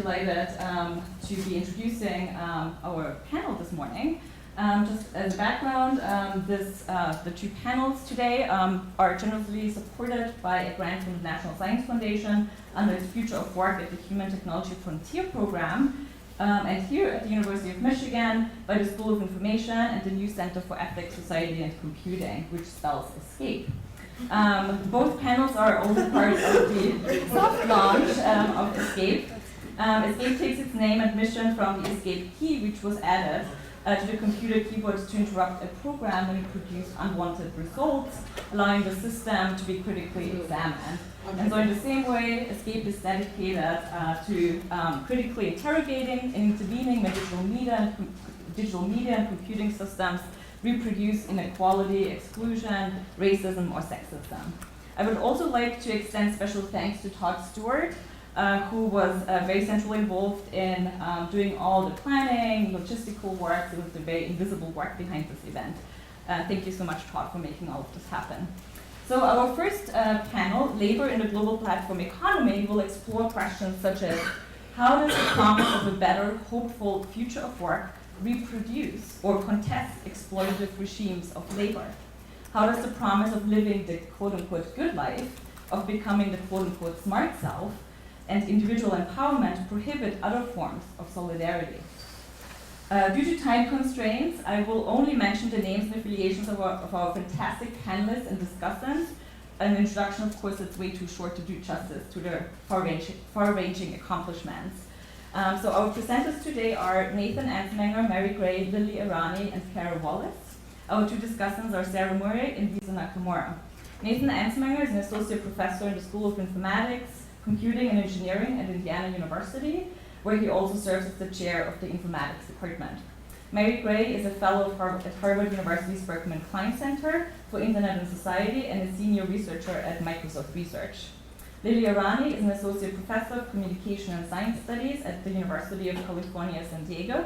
delighted to be introducing our panel this morning. Just as a background, the two panels today are generously supported by a grant from the National Science Foundation under its Future of Work at the Human Technology Frontier program, and here at the University of Michigan by the School of Information and the new Center for Ethics, Society, and Computing, which spells ESCAPE. Both panels are also part of the soft launch of ESCAPE. ESCAPE takes its name and mission from the ESCAPE key, which was added to the computer keyboards to interrupt a program when it produced unwanted results, allowing the system to be critically examined. And so in the same way, ESCAPE is dedicated to critically interrogating and intervening when digital media and computing systems reproduce inequality, exclusion, racism, or sexism. I would also like to extend special thanks to Todd Stewart, who was very centrally involved in doing all the planning, logistical work. It was the very invisible work behind this event. Thank you so much, Todd, for making all of this happen. So our first panel, Labor in the Global Platform Economy, will explore questions such as how does the promise of a better, hopeful future of work reproduce or contest exploitative regimes of labor? How does the promise of living the quote-unquote good life, of becoming the quote-unquote smart self, and individual empowerment prohibit other forms of solidarity? Due to time constraints, I will only mention the names and affiliations of our fantastic panelists and discussants. An introduction, of course, it's way too short to do justice to their far-ranging accomplishments. So our presenters today are Nathan Ensmenger, Mary Gray, Lilly Irani, and Cara, Wallis. Our two discussants are Sarah Murray and Lisa Nakamura. Nathan Ensmenger is an associate professor in the School of Informatics, Computing, and Engineering at Indiana University, where he also serves as the chair of the Informatics Department. Mary Gray is a fellow at Harvard University's Berkman Klein Center for Internet and Society and a senior researcher at Microsoft Research. Lilly Irani is an associate professor of communication and science studies at the University of California, San Diego.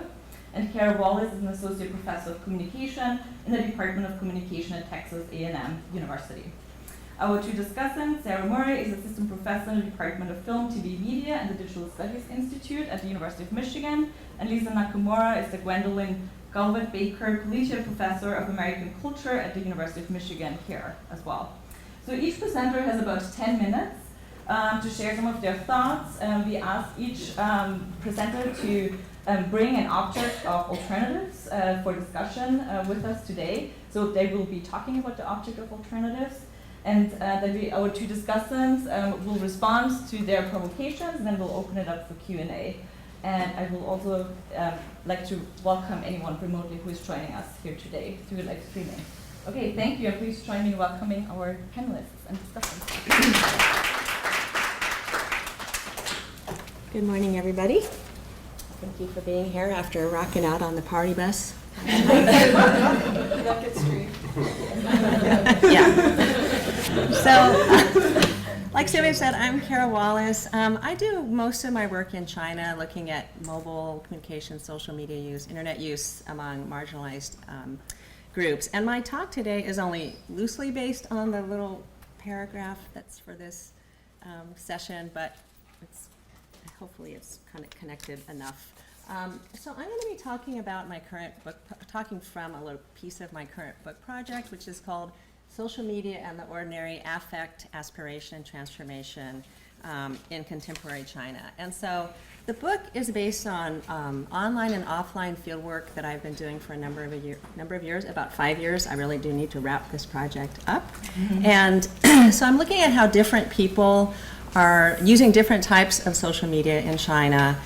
And Cara Wallis is an associate professor of communication in the Department of Communication at Texas A&M University. Our two discussants, Sarah Murray is assistant professor in the Department of Film, TV, Media and the Digital Studies Institute at the University of Michigan, and Lisa Nakamura is the Gwendolyn Galvin Baker Collegiate Professor of American Culture at the University of Michigan here as well. So each presenter has about 10 minutes to share some of their thoughts. We ask each presenter to bring an object of alternatives for discussion with us today. So they will be talking about the object of alternatives. And then our two discussants will respond to their provocations, and then we'll open it up for Q&A. And I will also like to welcome anyone remotely who is joining us here today through live streaming. Okay, thank you, and please join me in welcoming our panelists and discussants. Good morning, everybody. Thank you for being here after rocking out on the party bus. That gets straight. Yeah. So, like Sylvia said, I'm Cara Wallis. I do most of my work in China looking at mobile communication, social media use, internet use among marginalized groups. And my talk today is only loosely based on the little paragraph that's for this session, but hopefully it's kind of connected enough. So I'm going to be talking about my current book, talking from a little piece of my current book project, which is called Social Media and the Ordinary: Affect, Aspiration, and Transformation in Contemporary China. And so the book is based on online and offline fieldwork that I've been doing for a number of years, about 5 years. I really do need to wrap this project up. Mm-hmm. And so I'm looking at how different people are using different types of social media in China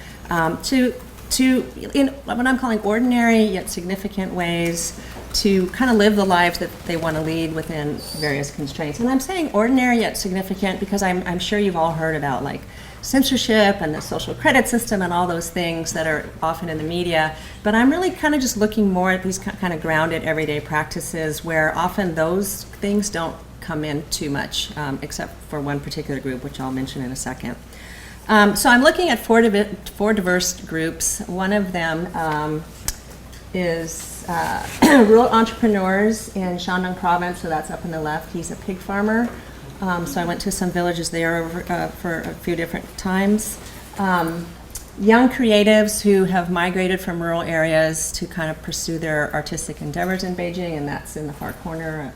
in what I'm calling ordinary yet significant ways to kind of live the lives that they want to lead within various constraints. And I'm saying ordinary yet significant because I'm sure you've all heard about like censorship and the social credit system and all those things that are often in the media. But I'm really kind of just looking more at these kind of grounded everyday practices where often those things don't come in too much, except for one particular group, which I'll mention in a second. So I'm looking at four diverse groups. One of them is rural entrepreneurs in Shandong province, so that's up on the left. He's a pig farmer. So I went to some villages there for a few different times. young creatives who have migrated from rural areas to kind of pursue their artistic endeavors in Beijing, and that's in the far corner.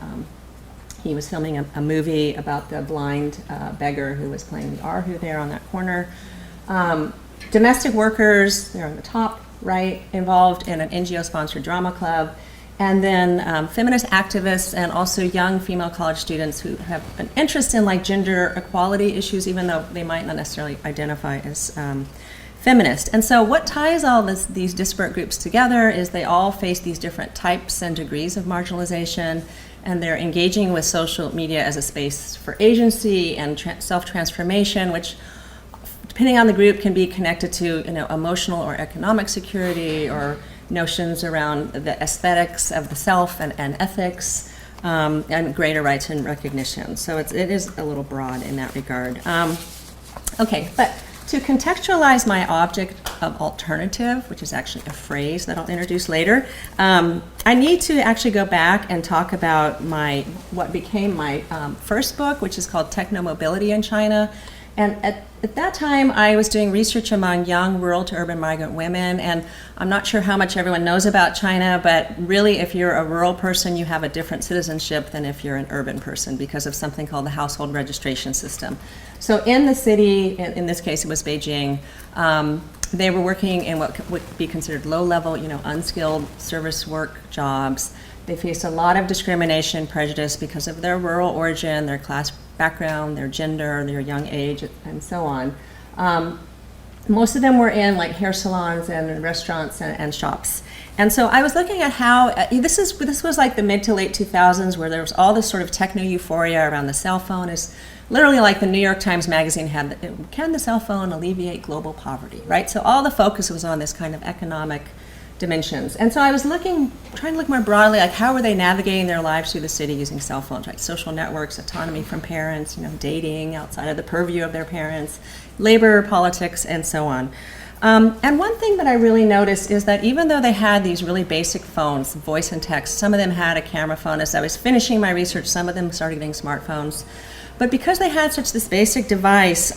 He was filming a movie about the blind beggar who was playing the erhu there on that corner. Domestic workers, they're on the top right, involved in an NGO-sponsored drama club. And then feminist activists and also young female college students who have an interest in like gender equality issues, even though they might not necessarily identify as feminist. And so what ties all these disparate groups together is they all face these different types and degrees of marginalization, and they're engaging with social media as a space for agency and self-transformation, which, depending on the group, can be connected to emotional or economic security, or notions around the aesthetics of the self and ethics, and greater rights and recognition. So it is a little broad in that regard. Okay, but to contextualize my object of alternative, which is actually a phrase that I'll introduce later, I need to actually go back and talk about what became my first book, which is called Technomobility in China. And at that time, I was doing research among young rural to urban migrant women, and I'm not sure how much everyone knows about China, but really if you're a rural person, you have a different citizenship than if you're an urban person because of something called the household registration system. So in the city, in this case it was Beijing, they were working in what would be considered low-level, unskilled service work jobs. They faced a lot of discrimination, prejudice because of their rural origin, their class background, their gender, their young age, and so on. Most of them were in like hair salons and restaurants and shops. And so I was looking at how, this was like the mid to late 2000s, where there was all this sort of techno euphoria around the cell phone. It's literally like the New York Times Magazine had, can the cell phone alleviate global poverty, right? So all the focus was on this kind of economic dimensions. And so I was trying to look more broadly, like how were they navigating their lives through the city using cell phones, right? Social networks, autonomy from parents, dating outside of the purview of their parents, labor, politics, and so on. And one thing that I really noticed is that even though they had these really basic phones, voice and text, some of them had a camera phone. As I was finishing my research, some of them started getting smartphones. But because they had such this basic device,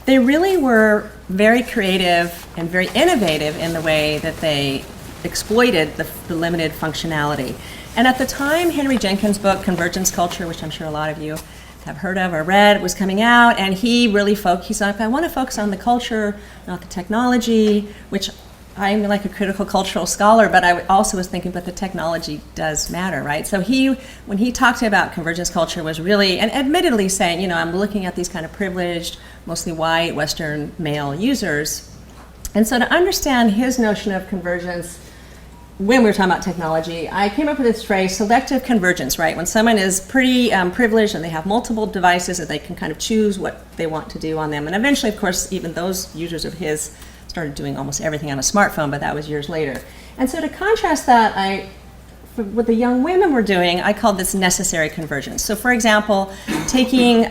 they really were very creative and very innovative in the way that they exploited the limited functionality. And at the time, Henry Jenkins' book, Convergence Culture, which I'm sure a lot of you have heard of or read, was coming out, and he really he's like, I want to focus on the culture, not the technology, which I'm like a critical cultural scholar, but I also was thinking, but the technology does matter, right? So when he talked about convergence culture, was really, and admittedly saying, I'm looking at these kind of privileged, mostly white, Western male users. And so to understand his notion of convergence, when we were talking about technology, I came up with this phrase, selective convergence, right? When someone is pretty privileged and they have multiple devices that they can kind of choose what they want to do on them. And eventually, of course, even those users of his started doing almost everything on a smartphone, but that was years later. And so to contrast that, what the young women were doing, I called this necessary convergence. So for example, taking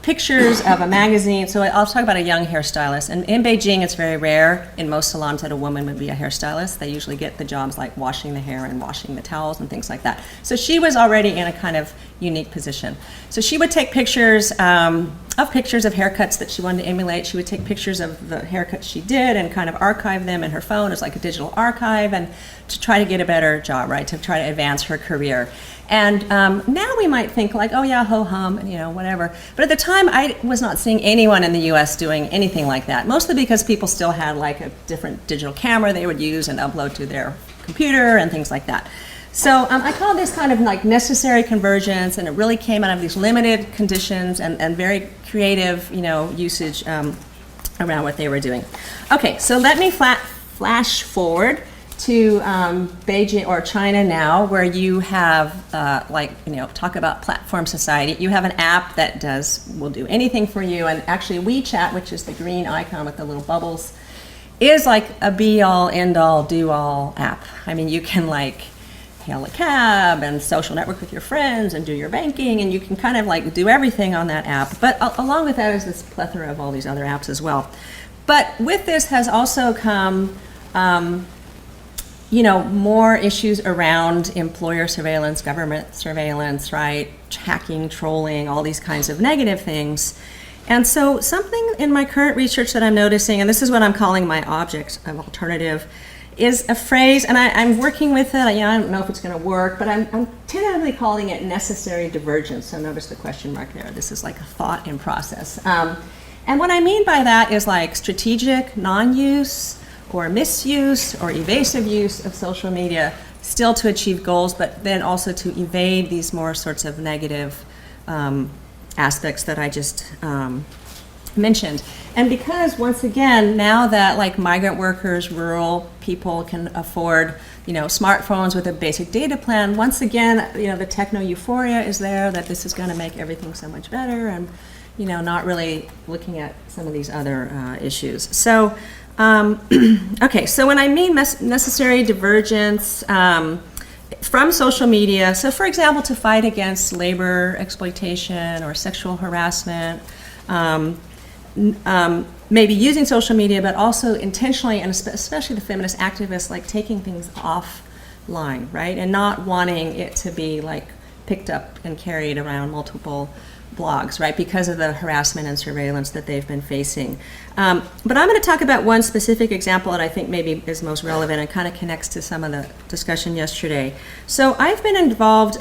pictures of a magazine. So I'll talk about a young hairstylist. And in Beijing, it's very rare in most salons that a woman would be a hairstylist. They usually get the jobs like washing the hair and washing the towels and things like that. So she was already in a kind of unique position. So she would take pictures of haircuts that she wanted to emulate. She would take pictures of the haircuts she did and kind of archive them in her phone as like a digital archive, and to try to get a better job, right? To try to advance her career. And now we might think like, oh yeah, ho-hum, whatever. But at the time, I was not seeing anyone in the US doing anything like that, mostly because people still had like a different digital camera they would use and upload to their computer and things like that. So I call this kind of like necessary convergence, and it really came out of these limited conditions and very creative, usage around what they were doing. Okay, so let me flash forward to Beijing or China now, where you have talk about platform society. You have an app that will do anything for you, and actually WeChat, which is the green icon with the little bubbles, is like a be-all, end-all, do-all app. I mean, you can like hail a cab and social network with your friends and do your banking, and you can kind of like do everything on that app. But along with that is this plethora of all these other apps as well. But with this has also come more issues around employer surveillance, government surveillance, right? Hacking, trolling, all these kinds of negative things. And so something in my current research that I'm noticing, and this is what I'm calling my object of alternative, is a phrase, and I'm working with it. I don't know if it's going to work, but I'm tentatively calling it necessary divergence. So notice the question mark there. This is like a thought in process. And what I mean by that is like strategic non-use or misuse or evasive use of social media, still to achieve goals, but then also to evade these more sorts of negative aspects that I just mentioned. And because, once again, now that like migrant workers, rural people can afford, smartphones with a basic data plan, once again, the techno euphoria is there that this is going to make everything so much better, and not really looking at some of these other issues. So, okay, so when I mean necessary divergence from social media, so for example, to fight against labor exploitation or sexual harassment, maybe using social media, but also intentionally, and especially the feminist activists, like taking things offline, right? And not wanting it to be like picked up and carried around multiple blogs, right? Because of the harassment and surveillance that they've been facing. But I'm going to talk about one specific example that I think maybe is most relevant and kind of connects to some of the discussion yesterday. So I've been involved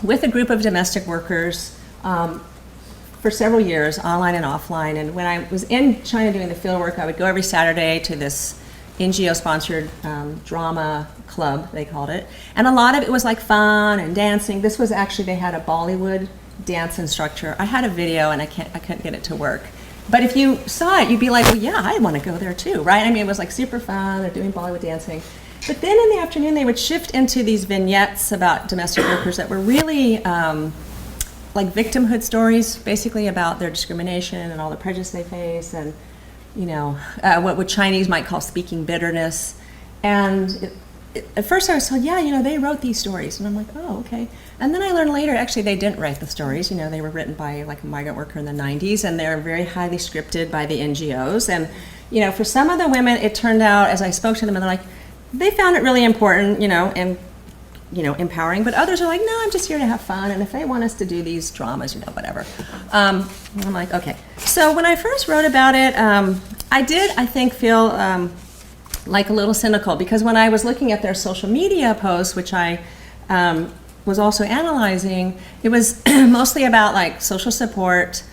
with a group of domestic workers for several years, online and offline. And when I was in China doing the field work, I would go every Saturday to this NGO-sponsored drama club, they called it. And a lot of it was like fun and dancing. This was actually, they had a Bollywood dance instructor. I had a video and I couldn't get it to work. But if you saw it, you'd be like, well, yeah, I want to go there too, right? I mean, it was like super fun. They're doing Bollywood dancing. But then in the afternoon, they would shift into these vignettes about domestic workers that were really like victimhood stories, basically about their discrimination and all the prejudice they face, and what Chinese might call speaking bitterness. And at first I was told, yeah, they wrote these stories. And I'm like, oh, okay. And then I learned later, actually, they didn't write the stories. They were written by like a migrant worker in the 90s, and they're very highly scripted by the NGOs. And, for some of the women, it turned out, as I spoke to them, and they're like, they found it really important, and, empowering. But others are like, no, I'm just here to have fun. And if they want us to do these dramas, whatever. I'm like, okay. So when I first wrote about it, I did, I think, feel like a little cynical, because when I was looking at their social media posts, which I was also analyzing, it was mostly about like social support,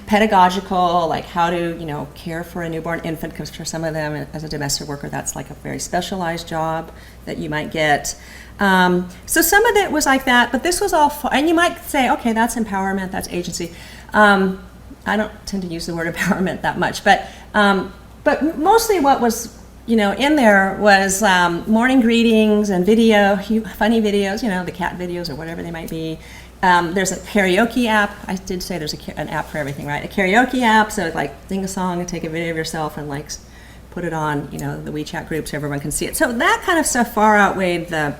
pedagogical, like how to care for a newborn infant, because for some of them as a domestic worker, that's like a very specialized job that you might get. So some of it was like that, but this was all and you might say, okay, that's empowerment, that's agency. I don't tend to use the word empowerment that much, but mostly what was in there was morning greetings and funny videos, the cat videos or whatever they might be. There's a karaoke app. I did say there's an app for everything, right? A karaoke app, so like sing a song and take a video of yourself and like put it on, the WeChat group so everyone can see it. So that kind of stuff far outweighed the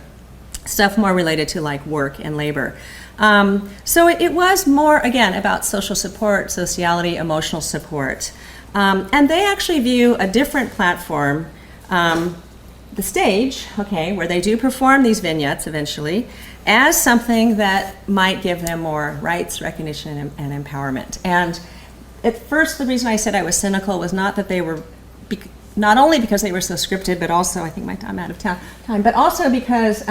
stuff more related to like work and labor. So it was more, again, about social support, sociality, emotional support. And they actually view a different platform, the stage, okay, where they do perform these vignettes eventually, as something that might give them more rights, recognition, and empowerment. And at first, the reason I said I was cynical was not that they were, not only because they were so scripted, but also, I think I'm out of time, but also because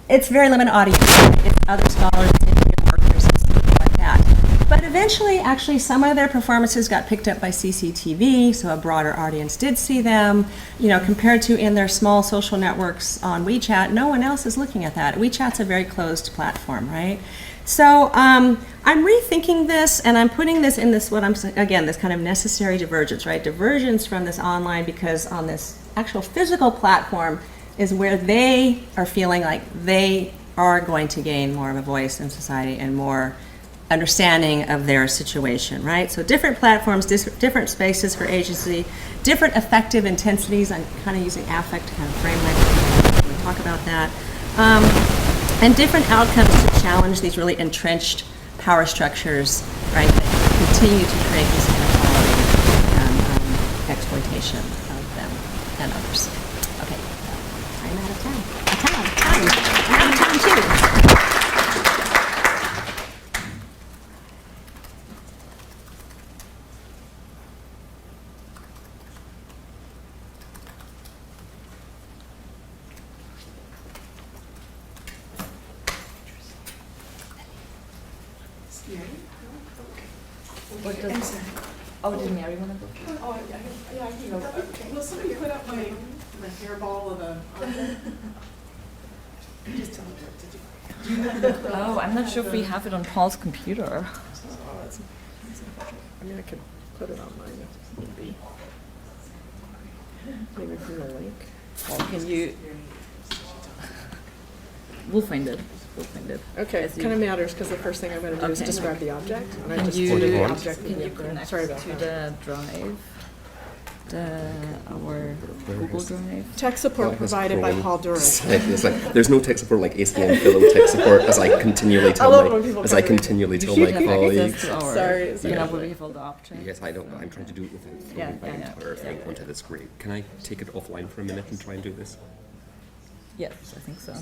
it's very limited audience. It's other scholars, it's workers, and stuff like that. But eventually, actually, some of their performances got picked up by CCTV, so a broader audience did see them. Compared to in their small social networks on WeChat, no one else is looking at that. WeChat's a very closed platform, right? So I'm rethinking this, and I'm putting this in this, this kind of necessary divergence, right? Divergence from this online, because on this actual physical platform is where they are feeling like they are going to gain more of a voice in society and more understanding of their situation, right? So different platforms, different spaces for agency, different affective intensities. I'm kind of using affect to kind of frame language when we talk about that. And different outcomes to challenge these really entrenched power structures, right, that continue to create this inequality and exploitation of them and others. Okay, I'm out of time. I'm out of time too. Oh, did Mary want to go? Oh, yeah, I can go. Will somebody put up my hairball of a object? Just tell me what to do. Oh, I'm not sure if we have it on Paul's computer. I mean, I could put it on mine, maybe. Maybe from the link. Paul, can you? We'll find it. We'll find it. Okay, it kind of matters because the first thing I'm going to do is Okay. describe the object. And I Can just you, put the can object in you the connect Sorry about to that. the drive? Our Google Drive? Tech support provided by Paul Duras. It's like there's no tech support like ACM Philo tech support as I continually tell love it when people as I cover it. continually tell You my should have access colleagues. to our, Sorry, you sorry. know, where we have all the options. Yes, I don't. I'm trying to do it without throwing Yeah, my yeah, yeah. entire thing onto the screen. Can I take it offline for a minute and try and do this? Yes, I think so.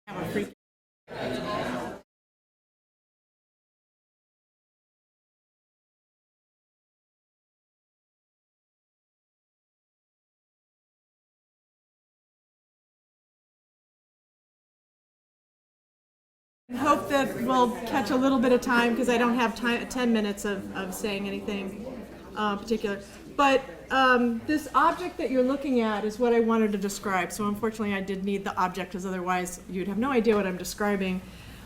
Have a free hope that we'll catch a little bit of time because I don't have time, 10 minutes of saying anything particular. But this object that you're looking at is what I wanted to describe. So unfortunately I did need the object because otherwise you'd have no idea what I'm describing.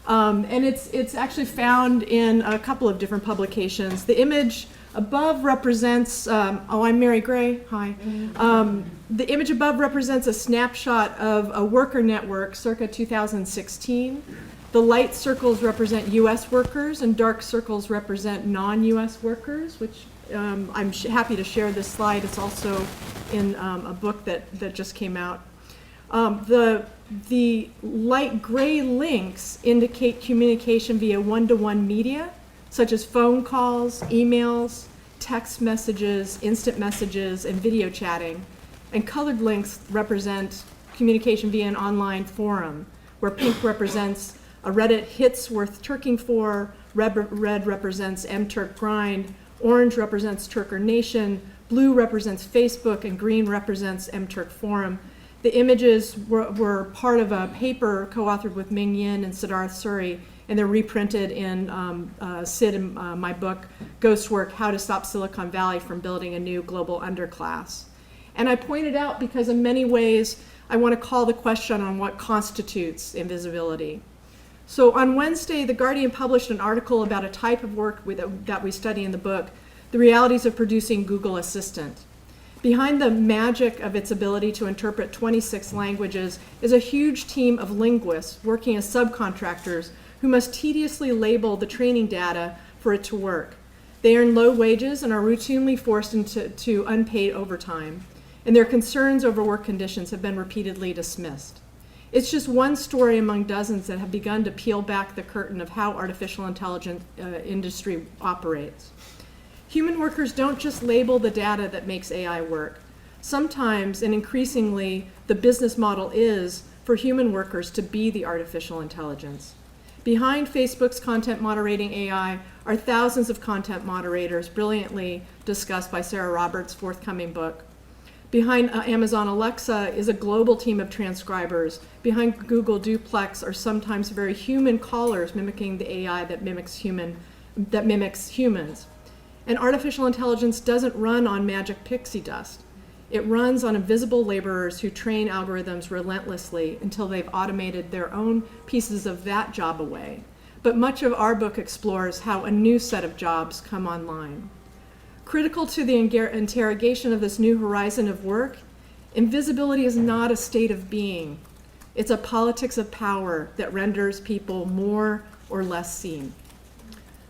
And it's actually found in a couple of different publications. The image above represents, oh, I'm Mary Gray, hi. The image above represents a snapshot of a worker network circa 2016. The light circles represent US workers and dark circles represent non-US workers, which I'm happy to share this slide. It's also in a book that just came out. The light gray links indicate communication via one-to-one media, such as phone calls, emails, text messages, instant messages, and video chatting. And colored links represent communication via an online forum, where pink represents a Reddit hits worth turking for, red represents mTurk grind, orange represents Turker Nation, blue represents Facebook, and green represents mTurk forum. The images were part of a paper co-authored with Ming Yin and Siddharth Suri, and they're reprinted in Sid and my book, Ghost Work, How to Stop Silicon Valley from Building a New Global Underclass. And I pointed out because in many ways, I want to call the question on what constitutes invisibility. So on Wednesday, The Guardian published an article about a type of work that we study in the book, The Realities of Producing Google Assistant. Behind the magic of its ability to interpret 26 languages is a huge team of linguists working as subcontractors who must tediously label the training data for it to work. They earn low wages and are routinely forced into unpaid overtime, and their concerns over work conditions have been repeatedly dismissed. It's just one story among dozens that have begun to peel back the curtain of how artificial intelligence industry operates. Human workers don't just label the data that makes AI work. Sometimes, and increasingly, the business model is for human workers to be the artificial intelligence. Behind Facebook's content moderating AI are thousands of content moderators, brilliantly discussed by Sarah Roberts' forthcoming book. Behind Amazon Alexa is a global team of transcribers. Behind Google Duplex are sometimes very human callers mimicking the AI that mimics humans. And artificial intelligence doesn't run on magic pixie dust. It runs on invisible laborers who train algorithms relentlessly until they've automated their own pieces of that job away. But much of our book explores how a new set of jobs come online. Critical to the interrogation of this new horizon of work, invisibility is not a state of being. It's a politics of power that renders people more or less seen.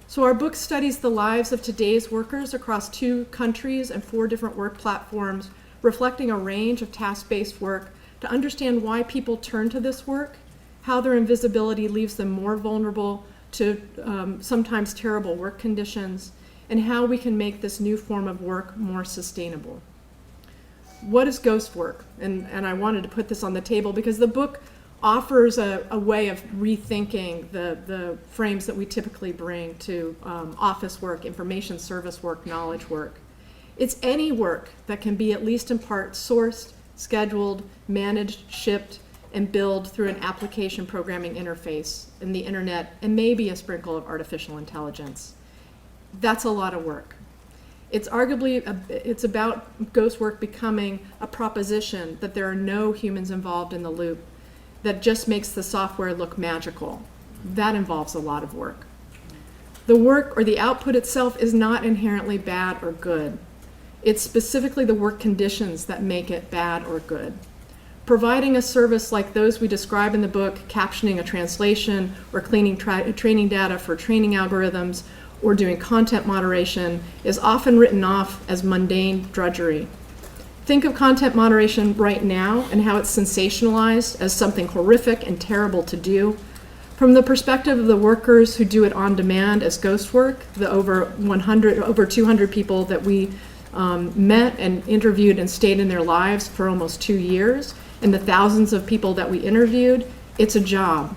So our book studies the lives of today's workers across 2 countries and 4 different work platforms, reflecting a range of task-based work to understand why people turn to this work, how their invisibility leaves them more vulnerable to sometimes terrible work conditions, and how we can make this new form of work more sustainable. What is ghost work? And I wanted to put this on the table because the book offers a way of rethinking the frames that we typically bring to office work, information service work, knowledge work. It's any work that can be at least in part sourced, scheduled, managed, shipped, and billed through an application programming interface in the internet, and maybe a sprinkle of artificial intelligence. That's a lot of work. It's about ghost work becoming a proposition that there are no humans involved in the loop, that just makes the software look magical. That involves a lot of work. The work or the output itself is not inherently bad or good. It's specifically the work conditions that make it bad or good. Providing a service like those we describe in the book, captioning a translation or cleaning training data for training algorithms or doing content moderation, is often written off as mundane drudgery. Think of content moderation right now and how it's sensationalized as something horrific and terrible to do. From the perspective of the workers who do it on demand as ghost work, the over 200 people that we met and interviewed and stayed in their lives for almost 2 years, and the thousands of people that we interviewed, it's a job.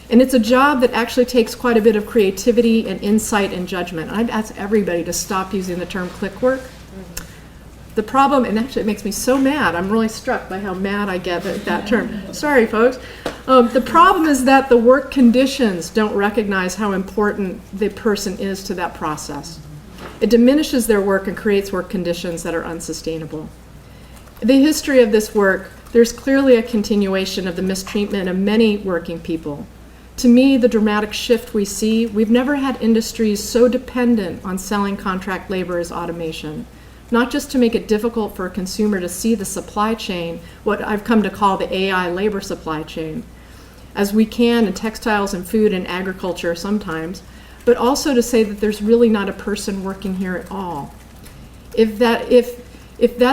And it's a job that actually takes quite a bit of creativity and insight and judgment. I'd ask everybody to stop using the term click work. The problem, and actually it makes me so mad, I'm really struck by how mad I get at that term. Sorry, folks. The problem is that the work conditions don't recognize how important the person is to that process. It diminishes their work and creates work conditions that are unsustainable. The history of this work, there's clearly a continuation of the mistreatment of many working people. To me, the dramatic shift we see, we've never had industries so dependent on selling contract labor as automation. Not just to make it difficult for a consumer to see the supply chain, what I've come to call the AI labor supply chain, as we can in textiles and food and agriculture sometimes, but also to say that there's really not a person working here at all. If that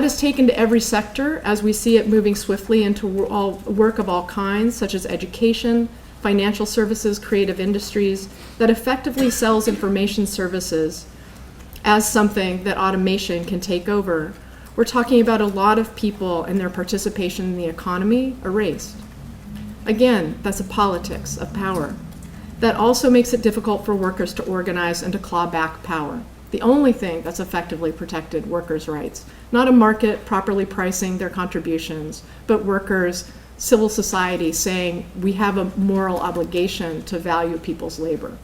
is taken to every sector, as we see it moving swiftly into work of all kinds, such as education, financial services, creative industries, that effectively sells information services as something that automation can take over, we're talking about a lot of people and their participation in the economy erased. Again, that's a politics of power. That also makes it difficult for workers to organize and to claw back power. The only thing that's effectively protected workers' rights, not a market properly pricing their contributions, but workers, civil society saying we have a moral obligation to value people's labor.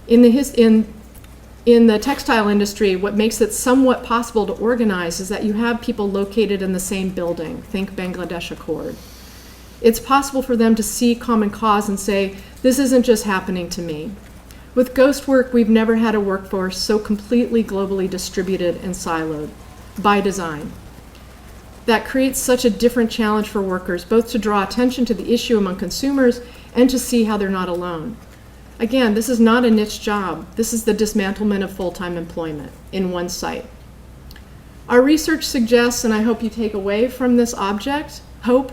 In the textile industry, what makes it somewhat possible to organize is that you have people located in the same building. Think Bangladesh Accord. It's possible for them to see common cause and say, this isn't just happening to me. With ghost work, we've never had a workforce so completely globally distributed and siloed, by design. That creates such a different challenge for workers, both to draw attention to the issue among consumers and to see how they're not alone. Again, this is not a niche job. This is the dismantlement of full-time employment in one site. Our research suggests, and I hope you take away from this object, hope,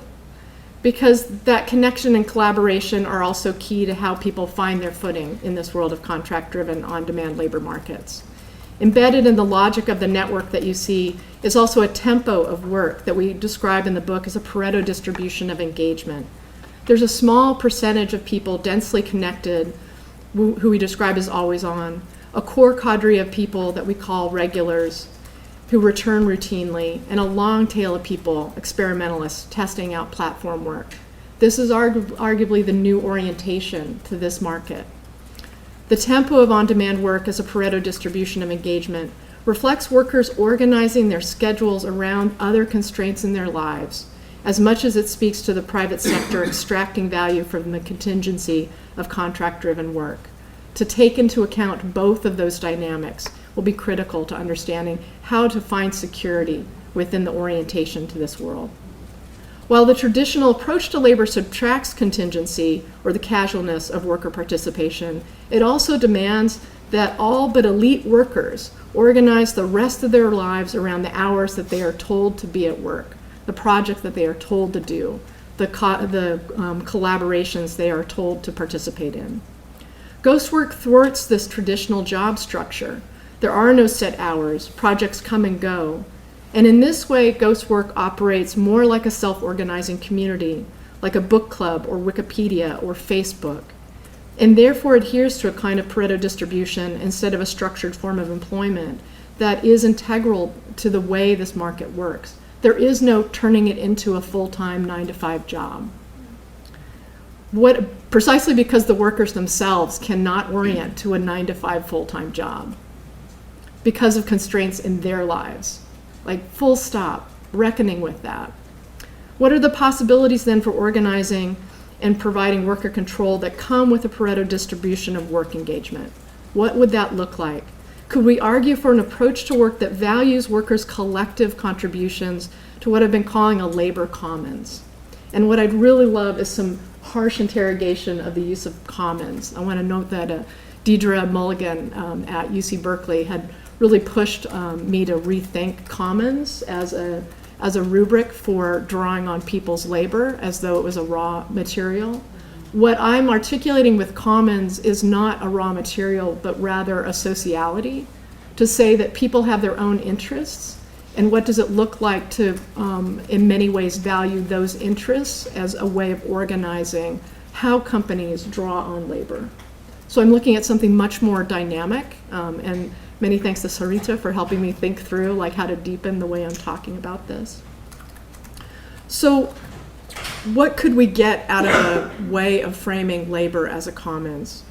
because that connection and collaboration are also key to how people find their footing in this world of contract-driven, on-demand labor markets. Embedded in the logic of the network that you see is also a tempo of work that we describe in the book as a Pareto distribution of engagement. There's a small percentage of people densely connected who we describe as always on, a core cadre of people that we call regulars who return routinely, and a long tail of people, experimentalists, testing out platform work. This is arguably the new orientation to this market. The tempo of on-demand work as a Pareto distribution of engagement reflects workers organizing their schedules around other constraints in their lives, as much as it speaks to the private sector extracting value from the contingency of contract-driven work. To take into account both of those dynamics will be critical to understanding how to find security within the orientation to this world. While the traditional approach to labor subtracts contingency or the casualness of worker participation, it also demands that all but elite workers organize the rest of their lives around the hours that they are told to be at work, the project that they are told to do, the collaborations they are told to participate in. Ghost work thwarts this traditional job structure. There are no set hours, projects come and go. And in this way, ghost work operates more like a self-organizing community, like a book club or Wikipedia or Facebook, and therefore adheres to a kind of Pareto distribution instead of a structured form of employment that is integral to the way this market works. There is no turning it into a full-time 9-to-5 job. Precisely because the workers themselves cannot orient to a 9-to-5 full-time job because of constraints in their lives. Like, full stop, reckoning with that. What are the possibilities then for organizing and providing worker control that come with a Pareto distribution of work engagement? What would that look like? Could we argue for an approach to work that values workers' collective contributions to what I've been calling a labor commons? And what I'd really love is some harsh interrogation of the use of commons. I want to note that Deidre Mulligan at UC Berkeley had really pushed me to rethink commons as a rubric for drawing on people's labor as though it was a raw material. What I'm articulating with commons is not a raw material, but rather a sociality, to say that people have their own interests, and what does it look like to, in many ways, value those interests as a way of organizing how companies draw on labor. So I'm looking at something much more dynamic, and many thanks to Sarita for helping me think through like how to deepen the way I'm talking about this. So what could we get out of a way of framing labor as a commons?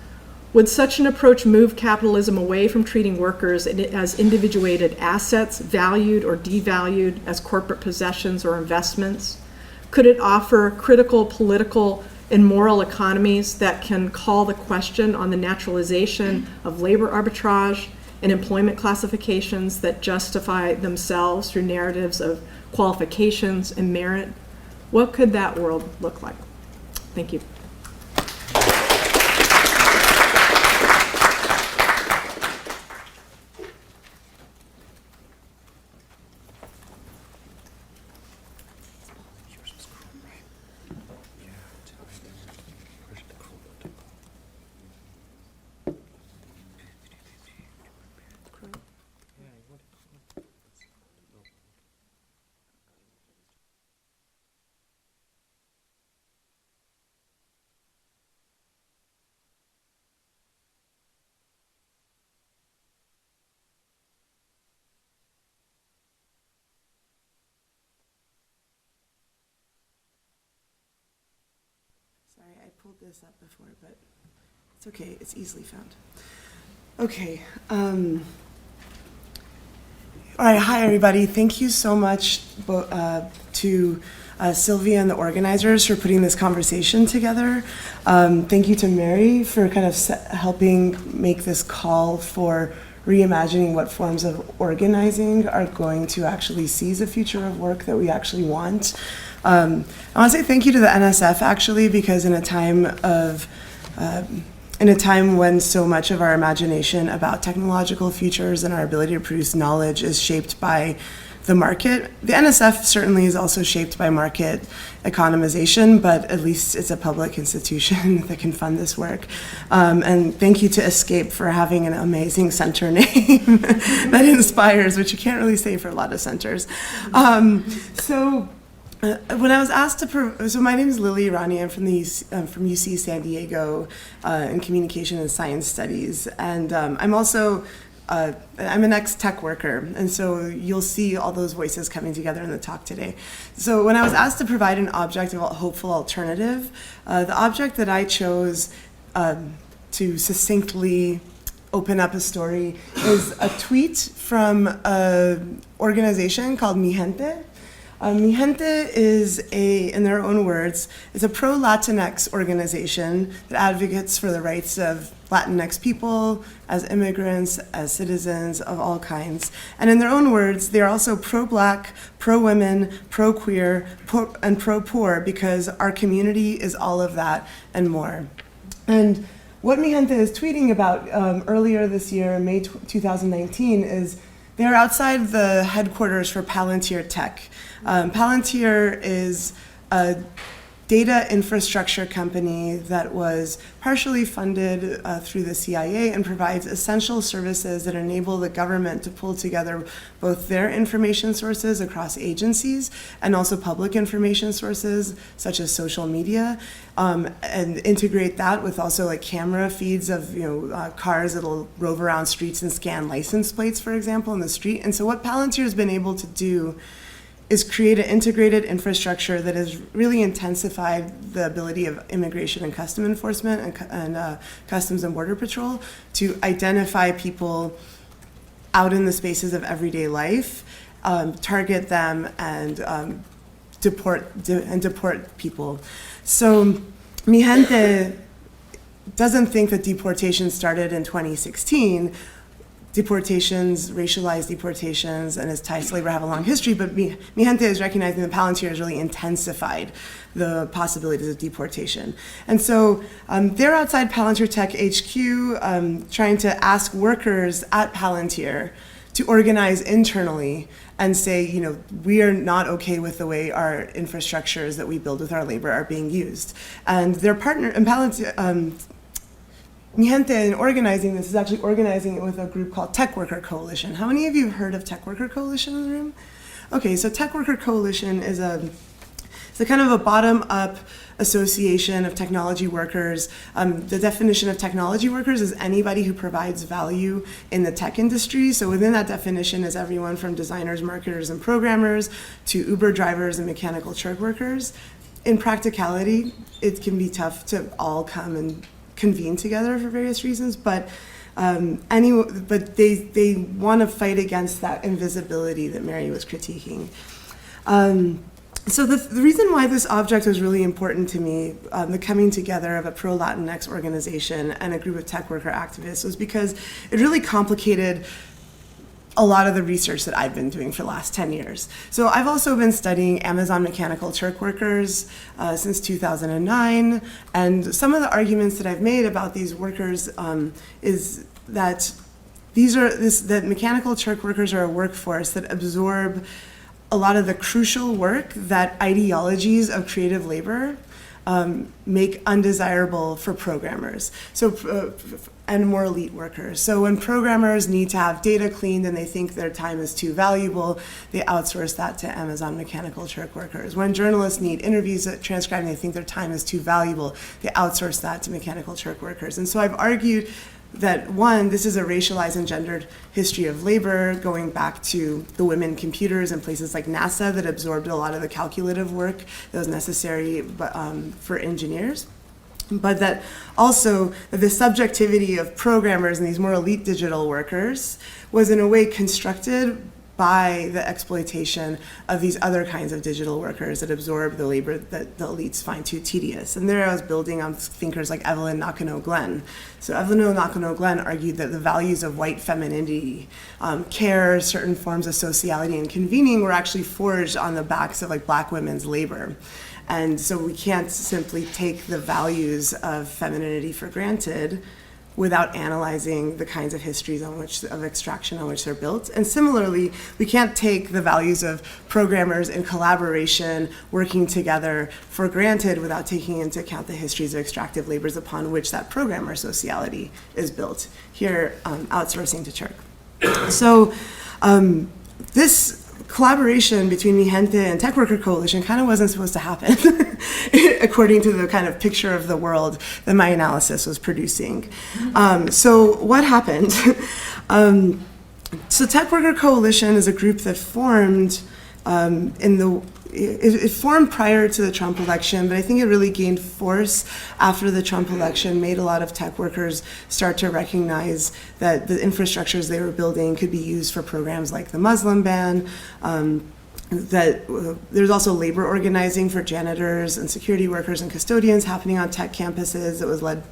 Would such an approach move capitalism away from treating workers as individuated assets, valued or devalued as corporate possessions or investments? Could it offer critical political and moral economies that can call the question on the naturalization of labor arbitrage and employment classifications that justify themselves through narratives of qualifications and merit? What could that world look like? Thank you. pulled this up before, but it's okay. It's easily found. Okay. All right. Hi, everybody. Thank you so much to Sylvia and the organizers for putting this conversation together. Thank you to Mary for kind of helping make this call for reimagining what forms of organizing are going to actually seize a future of work that we actually want. I want to say thank you to the NSF actually, because in a time when so much of our imagination about technological futures and our ability to produce knowledge is shaped by the market, the NSF certainly is also shaped by market economization, but at least it's a public institution that can fund this work. And thank you to Escape for having an amazing center name that inspires, which you can't really say for a lot of centers. When I was asked to, so my name is Lilly Irani. I'm from UC San Diego in Communication and Science Studies, and I'm also I'm an ex-tech worker, and so you'll see all those voices coming together in the talk today. So when I was asked to provide an object of a hopeful alternative, the object that I chose to succinctly open up a story is a tweet from an organization called Mi Gente. Mi Gente is in their own words, is a pro-Latinx organization that advocates for the rights of Latinx people as immigrants, as citizens of all kinds. And in their own words, they are also pro-Black, pro-women, pro-queer, and pro-poor, because our community is all of that and more. And what Mi Gente is tweeting about earlier this year, May 2019, is they're outside the headquarters for Palantir Tech. Palantir is a data infrastructure company that was partially funded through the CIA and provides essential services that enable the government to pull together both their information sources across agencies and also public information sources such as social media, and integrate that with also like camera feeds of cars that'll rove around streets and scan license plates, for example, in the street. And so what Palantir has been able to do is create an integrated infrastructure that has really intensified the ability of immigration and custom enforcement and Customs and Border Patrol to identify people out in the spaces of everyday life, target them, and deport people. So Mi Gente doesn't think that deportation started in 2016. Deportations, racialized deportations, and its ties to labor have a long history, but Mi Gente is recognizing that Palantir has really intensified the possibilities of deportation. And so they're outside Palantir Tech HQ trying to ask workers at Palantir to organize internally and say, we are not okay with the way our infrastructures that we build with our labor are being used. And their partner, and Palantir, Mi Gente, in organizing this, is actually organizing it with a group called Tech Worker Coalition. How many of you have heard of Tech Worker Coalition in the room? Okay, so Tech Worker Coalition is a kind of a bottom-up association of technology workers. The definition of technology workers is anybody who provides value in the tech industry. So within that definition is everyone from designers, marketers, and programmers to Uber drivers and mechanical Turk workers. In practicality, it can be tough to all come and convene together for various reasons, but they want to fight against that invisibility that Mary was critiquing. So the reason why this object was really important to me, the coming together of a pro-Latinx organization and a group of tech worker activists, was because it really complicated a lot of the research that I've been doing for the last 10 years. So I've also been studying Amazon mechanical Turk workers since 2009, and some of the arguments that I've made about these workers is that that mechanical Turk workers are a workforce that absorb a lot of the crucial work that ideologies of creative labor make undesirable for programmers. And more elite workers. So when programmers need to have data cleaned and they think their time is too valuable, they outsource that to Amazon mechanical Turk workers. When journalists need interviews transcribed and they think their time is too valuable, they outsource that to mechanical Turk workers. And so I've argued that, one, this is a racialized and gendered history of labor going back to the women computers in places like NASA that absorbed a lot of the calculative work that was necessary for engineers. but that also the subjectivity of programmers and these more elite digital workers was in a way constructed by the exploitation of these other kinds of digital workers that absorb the labor that the elites find too tedious. And there I was building on thinkers like Evelyn Nakano-Glenn. So Evelyn Nakano-Glenn argued that the values of white femininity, care, certain forms of sociality, and convening were actually forged on the backs of like black women's labor. And so we can't simply take the values of femininity for granted without analyzing the kinds of histories of extraction on which they're built. And similarly, we can't take the values of programmers in collaboration, working together for granted without taking into account the histories of extractive labors upon which that programmer sociality is built. Here, outsourcing to Turk. So this collaboration between Mi Gente and Tech Worker Coalition kind of wasn't supposed to happen, according to the kind of picture of the world that my analysis was producing. So what happened? So Tech Worker Coalition is a group that formed it formed prior to the Trump election, but I think it really gained force after the Trump election, made a lot of tech workers start to recognize that the infrastructures they were building could be used for programs like the Muslim ban, that there's also labor organizing for janitors and security workers and custodians happening on tech campuses. It was led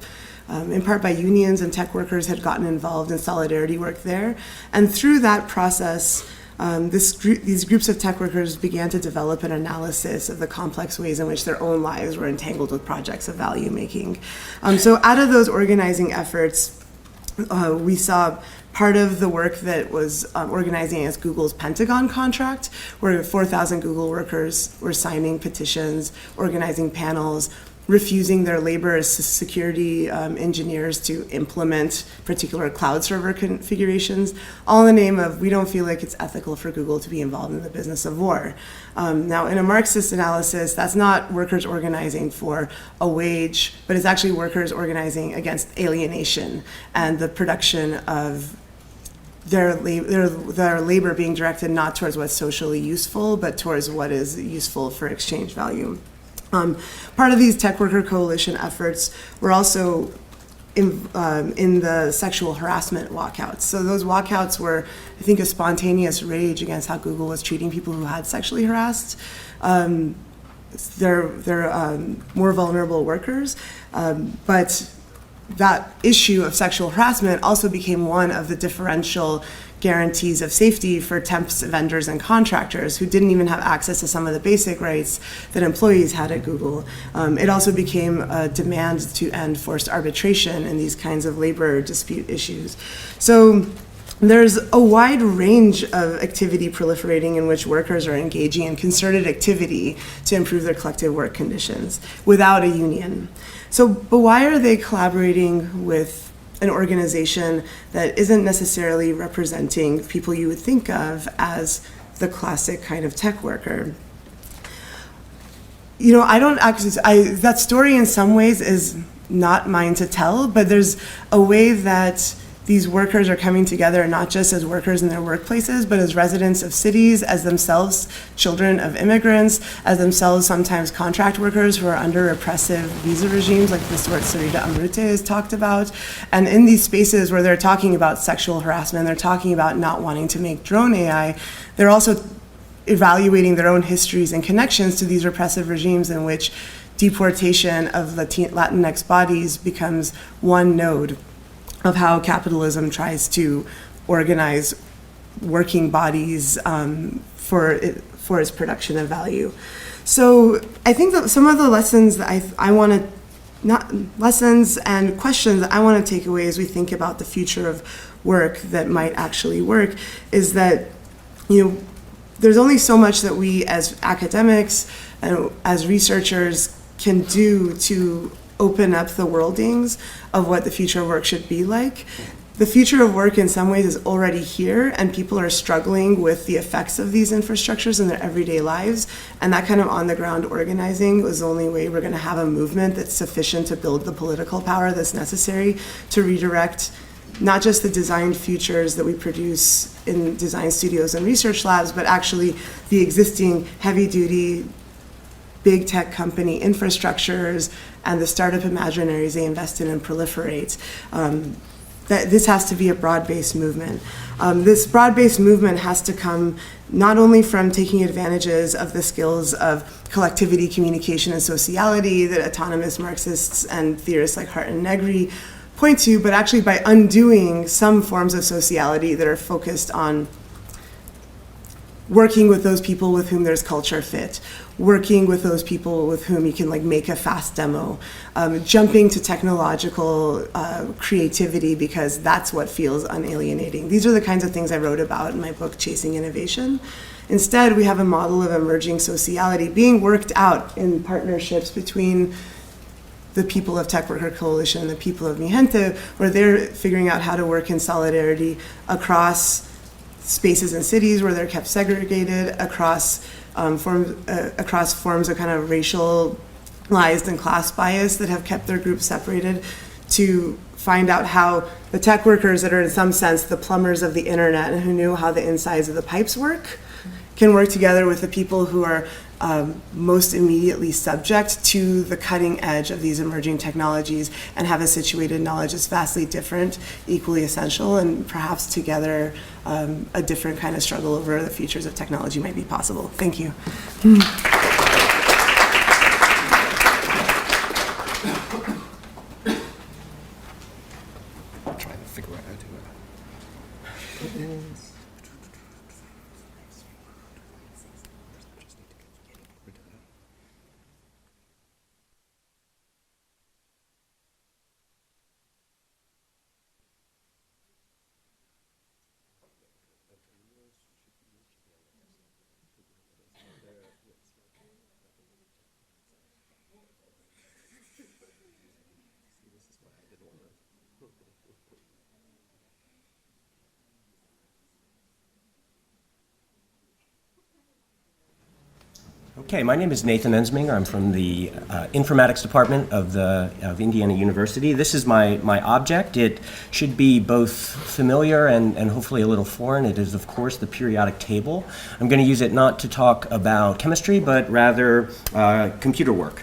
in part by unions, and tech workers had gotten involved in solidarity work there. And through that process, these groups of tech workers began to develop an analysis of the complex ways in which their own lives were entangled with projects of value making. So out of those organizing efforts, we saw part of the work that was organizing against Google's Pentagon contract, where 4,000 Google workers were signing petitions, organizing panels, refusing their labor as security engineers to implement particular cloud server configurations, all in the name of, we don't feel like it's ethical for Google to be involved in the business of war. Now, in a Marxist analysis, that's not workers organizing for a wage, but it's actually workers organizing against alienation and the production of their labor being directed not towards what's socially useful, but towards what is useful for exchange value. Part of these Tech Worker Coalition efforts were also in the sexual harassment walkouts. So those walkouts were, I think, a spontaneous rage against how Google was treating people who had sexually harassed. They're more vulnerable workers, but that issue of sexual harassment also became one of the differential guarantees of safety for temps, vendors, and contractors who didn't even have access to some of the basic rights that employees had at Google. It also became a demand to end forced arbitration in these kinds of labor dispute issues. So there's a wide range of activity proliferating in which workers are engaging in concerted activity to improve their collective work conditions without a union. So, but why are they collaborating with an organization that isn't necessarily representing people you would think of as the classic kind of tech worker? You know, I don't actually, that story in some ways is not mine to tell, but there's a way that these workers are coming together not just as workers in their workplaces, but as residents of cities, as themselves children of immigrants, as themselves sometimes contract workers who are under repressive visa regimes like the sort Sarita Amrute has talked about. And in these spaces where they're talking about sexual harassment, they're talking about not wanting to make drone AI, they're also evaluating their own histories and connections to these repressive regimes in which deportation of Latinx bodies becomes one node of how capitalism tries to organize working bodies for its production of value. So I think that some of the lessons that I want to, not lessons and questions that I want to take away as we think about the future of work that might actually work is that, you know, there's only so much that we as academics and as researchers can do to open up the worldings of what the future of work should be like. The future of work in some ways is already here, and people are struggling with the effects of these infrastructures in their everyday lives, and that kind of on-the-ground organizing is the only way we're going to have a movement that's sufficient to build the political power that's necessary to redirect not just the designed futures that we produce in design studios and research labs, but actually the existing heavy-duty big tech company infrastructures and the startup imaginaries they invest in and proliferate. That this has to be a broad-based movement. This broad-based movement has to come not only from taking advantages of the skills of collectivity, communication, and sociality that autonomous Marxists and theorists like Hart and Negri point to, but actually by undoing some forms of sociality that are focused on working with those people with whom there's culture fit, working with those people with whom you can like make a fast demo, jumping to technological creativity because that's what feels unalienating. These are the kinds of things I wrote about in my book, Chasing Innovation. Instead, we have a model of emerging sociality being worked out in partnerships between the people of Tech Worker Coalition and the people of Mi Gente, where they're figuring out how to work in solidarity across spaces and cities where they're kept segregated, across forms of kind of racialized and class bias that have kept their groups separated, to find out how the tech workers that are in some sense the plumbers of the internet and who knew how the insides of the pipes work can work together with the people who are most immediately subject to the cutting edge of these emerging technologies and have a situated knowledge that's vastly different, equally essential, and perhaps together a different kind of struggle over the futures of technology might be possible. Thank you. I'm trying to figure out how to do it. Okay, my name is Nathan Ensmenger. I'm from the informatics department of Indiana University. This is my object. It should be both familiar and hopefully a little foreign. It is, of course, the periodic table. I'm going to use it not to talk about chemistry, but rather computer work.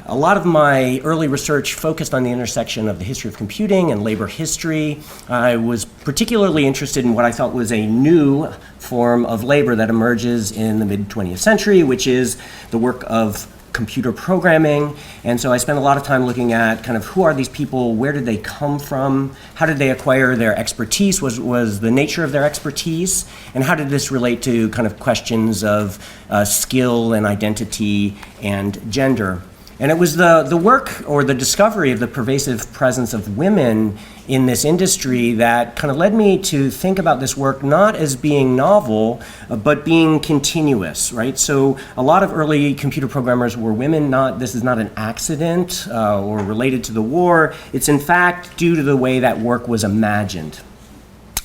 A lot of my early research focused on the intersection of the history of computing and labor history. I was particularly interested in what I thought was a new form of labor that emerges in the mid-20th century, which is the work of computer programming. And so I spent a lot of time looking at kind of who are these people, where did they come from, how did they acquire their expertise, was the nature of their expertise, and how did this relate to kind of questions of skill and identity and gender. And it was the work or the discovery of the pervasive presence of women in this industry that kind of led me to think about this work not as being novel, but being continuous, right? So a lot of early computer programmers were women. This is not an accident or related to the war. It's in fact due to the way that work was imagined.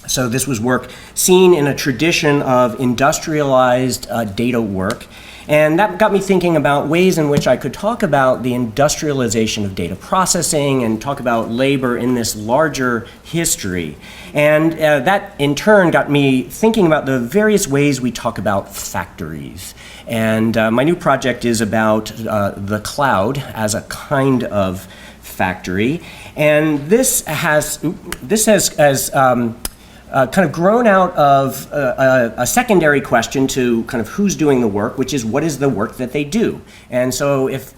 So this was work seen in a tradition of industrialized data work. And that got me thinking about ways in which I could talk about the industrialization of data processing and talk about labor in this larger history. And that in turn got me thinking about the various ways we talk about factories. And my new project is about the cloud as a kind of factory. And this has kind of grown out of a secondary question to kind of who's doing the work, which is what is the work that they do? And so if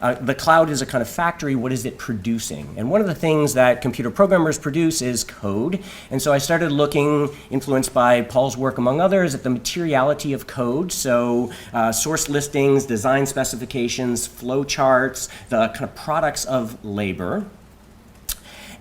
the cloud is a kind of factory, what is it producing? And one of the things that computer programmers produce is code. And so I started looking, influenced by Paul's work among others, at the materiality of code. So source listings, design specifications, flow charts, the kind of products of labor.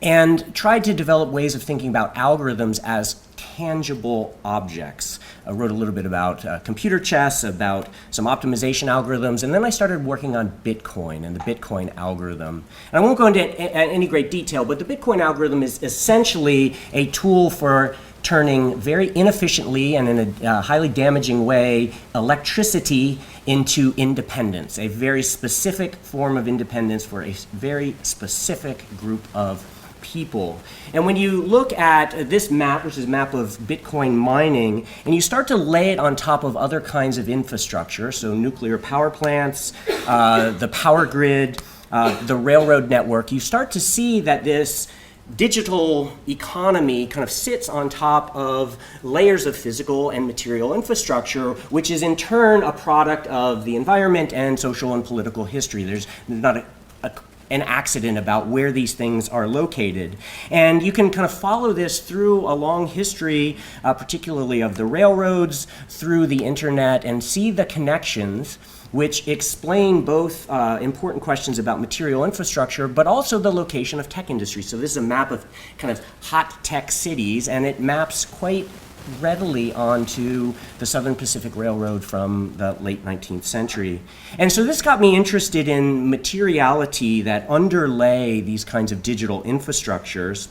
And tried to develop ways of thinking about algorithms as tangible objects. I wrote a little bit about computer chess, about some optimization algorithms, and then I started working on Bitcoin and the Bitcoin algorithm. And I won't go into any great detail, but the Bitcoin algorithm is essentially a tool for turning very inefficiently and in a highly damaging way electricity into independence, a very specific form of independence for a very specific group of people. And when you look at this map, which is a map of Bitcoin mining, and you start to lay it on top of other kinds of infrastructure, so nuclear power plants, the power grid, the railroad network, you start to see that this digital economy kind of sits on top of layers of physical and material infrastructure, which is in turn a product of the environment and social and political history. There's not an accident about where these things are located. And you can kind of follow this through a long history, particularly of the railroads, through the internet, and see the connections which explain both important questions about material infrastructure, but also the location of tech industry. So this is a map of kind of hot tech cities, and it maps quite readily onto the Southern Pacific Railroad from the late 19th century. And so this got me interested in materiality that underlay these kinds of digital infrastructures.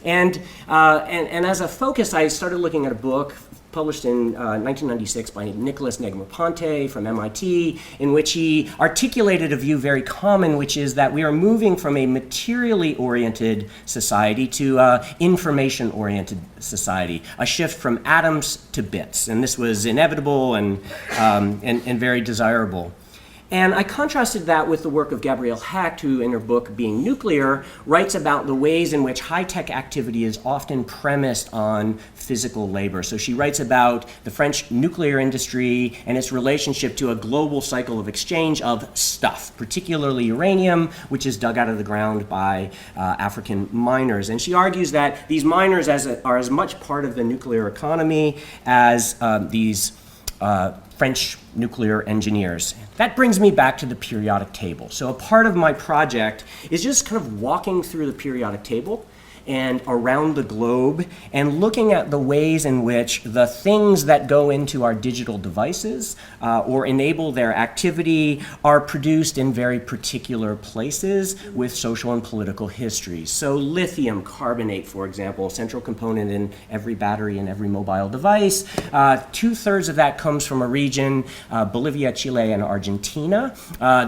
And as a focus, I started looking at a book published in 1996 by Nicholas Negroponte from MIT, in which he articulated a view very common, which is that we are moving from a materially oriented society to an information oriented society, a shift from atoms to bits. And this was inevitable and very desirable. And I contrasted that with the work of Gabrielle Hecht, who in her book Being Nuclear writes about the ways in which high-tech activity is often premised on physical labor. So she writes about the French nuclear industry and its relationship to a global cycle of exchange of stuff, particularly uranium, which is dug out of the ground by African miners. And she argues that these miners are as much part of the nuclear economy as these French nuclear engineers. That brings me back to the periodic table. So a part of my project is just kind of walking through the periodic table and around the globe and looking at the ways in which the things that go into our digital devices or enable their activity are produced in very particular places with social and political histories. So lithium carbonate, for example, central component in every battery and every mobile device. 2/3 of that comes from a region, Bolivia, Chile, and Argentina.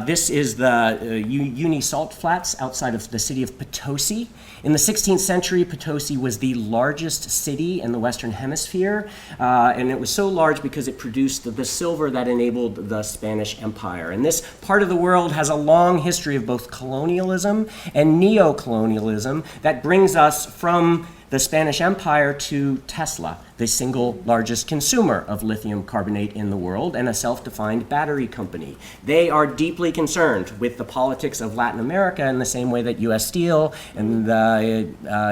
This is the Uyuni salt flats outside of the city of Potosi. In the 16th century, Potosi was the largest city in the Western Hemisphere, and it was so large because it produced the silver that enabled the Spanish Empire. And this part of the world has a long history of both colonialism and neo-colonialism that brings us from the Spanish Empire to Tesla, the single largest consumer of lithium carbonate in the world and a self-defined battery company. They are deeply concerned with the politics of Latin America in the same way that U.S. Steel and the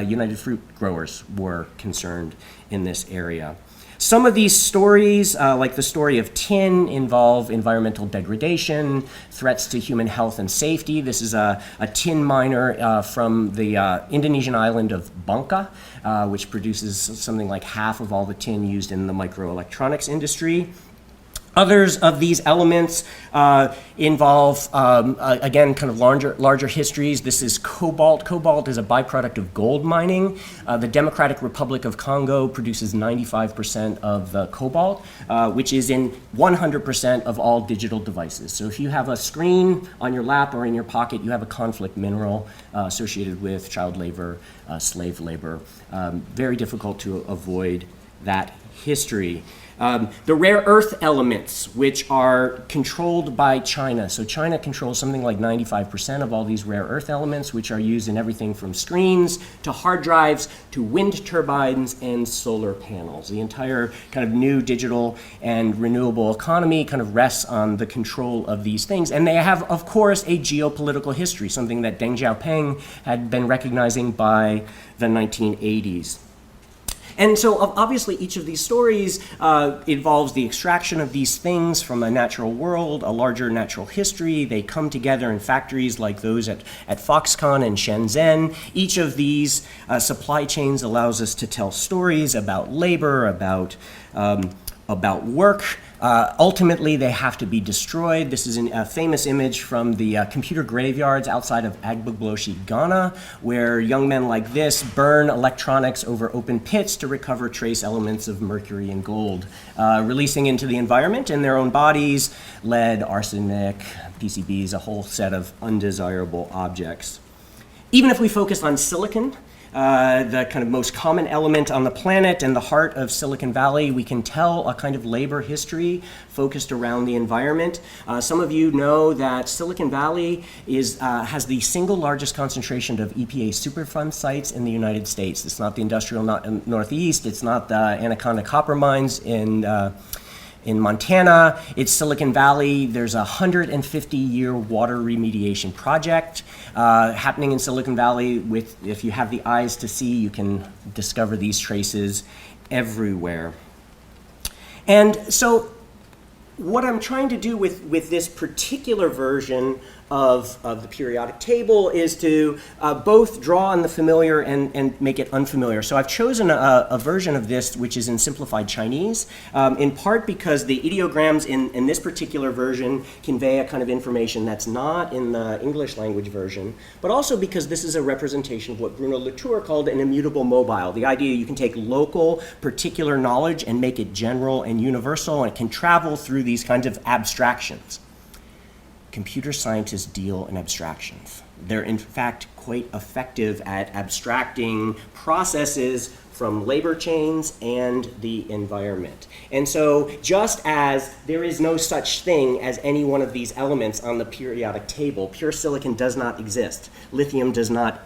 United Fruit Growers were concerned in this area. Some of these stories, like the story of tin, involve environmental degradation, threats to human health and safety. This is a tin miner from the Indonesian island of Bangka, which produces something like half of all the tin used in the microelectronics industry. Others of these elements involve, again, kind of larger histories. This is cobalt. Cobalt is a byproduct of gold mining. The Democratic Republic of Congo produces 95% of the cobalt, which is in 100% of all digital devices. So if you have a screen on your lap or in your pocket, you have a conflict mineral associated with child labor, slave labor. Very difficult to avoid that history. The rare earth elements, which are controlled by China. So China controls something like 95% of all these rare earth elements, which are used in everything from screens to hard drives to wind turbines and solar panels. The entire kind of new digital and renewable economy kind of rests on the control of these things. And they have, of course, a geopolitical history, something that Deng Xiaoping had been recognizing by the 1980s. And so obviously each of these stories involves the extraction of these things from a natural world, a larger natural history. They come together in factories like those at Foxconn and Shenzhen. Each of these supply chains allows us to tell stories about labor, about work. Ultimately, they have to be destroyed. This is a famous image from the computer graveyards outside of Agbogboshi, Ghana, where young men like this burn electronics over open pits to recover trace elements of mercury and gold, releasing into the environment in their own bodies lead, arsenic, PCBs, a whole set of undesirable objects. Even if we focus on silicon, the kind of most common element on the planet and the heart of Silicon Valley. We can tell a kind of labor history focused around the environment. Some of you know that Silicon Valley has the single largest concentration of EPA Superfund sites in the United States. It's not the industrial Northeast, it's not the Anaconda copper mines in Montana, it's Silicon Valley. There's a 150-year water remediation project happening in Silicon Valley. If you have the eyes to see, you can discover these traces everywhere. And so what I'm trying to do with this particular version of the periodic table is to both draw on the familiar and make it unfamiliar. So I've chosen a version of this which is in simplified Chinese, in part because the ideograms in this particular version convey a kind of information that's not in the English language version, but also because this is a representation of what Bruno Latour called an immutable mobile. The idea you can take local, particular knowledge and make it general and universal, and it can travel through these kinds of abstractions. Computer scientists deal in abstractions. They're in fact quite effective at abstracting processes from labor chains and the environment. And so just as there is no such thing as any one of these elements on the periodic table, pure silicon does not exist. Lithium does not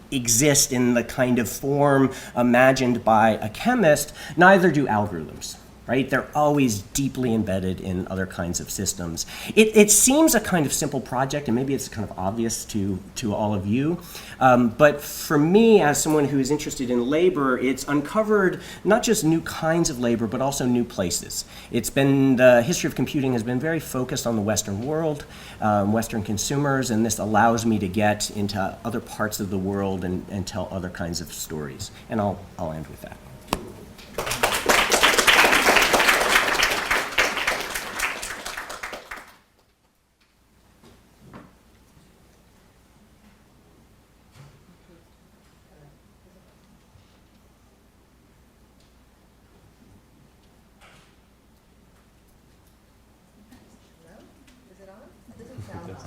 exist in the kind of form imagined by a chemist, neither do algorithms. Right? They're always deeply embedded in other kinds of systems. It seems a kind of simple project, and maybe it's kind of obvious to all of you, but for me, as someone who is interested in labor, it's uncovered not just new kinds of labor, but also new places. The history of computing has been very focused on the Western world, Western consumers, and this allows me to get into other parts of the world and tell other kinds of stories. And I'll end with that.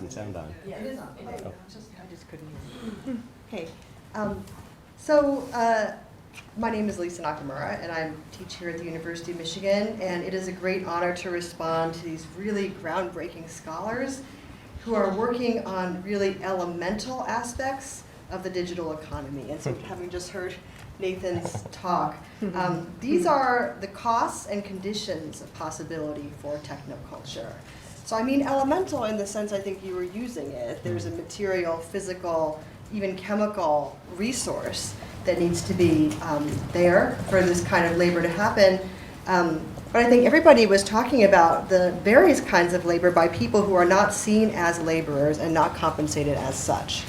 Sound on. Yeah, it is on. Okay. Oh. I just couldn't hear you. Okay. So my name is Lisa Nakamura, and I teach here at the University of Michigan, and it is a great honor to respond to these really groundbreaking scholars who are working on really elemental aspects of the digital economy. And so having just heard Nathan's talk, these are the costs and conditions of possibility for technoculture. So I mean elemental in the sense I think you were using it. There's a material, physical, even chemical resource that needs to be there for this kind of labor to happen. But I think everybody was talking about the various kinds of labor by people who are not seen as laborers and not compensated as such.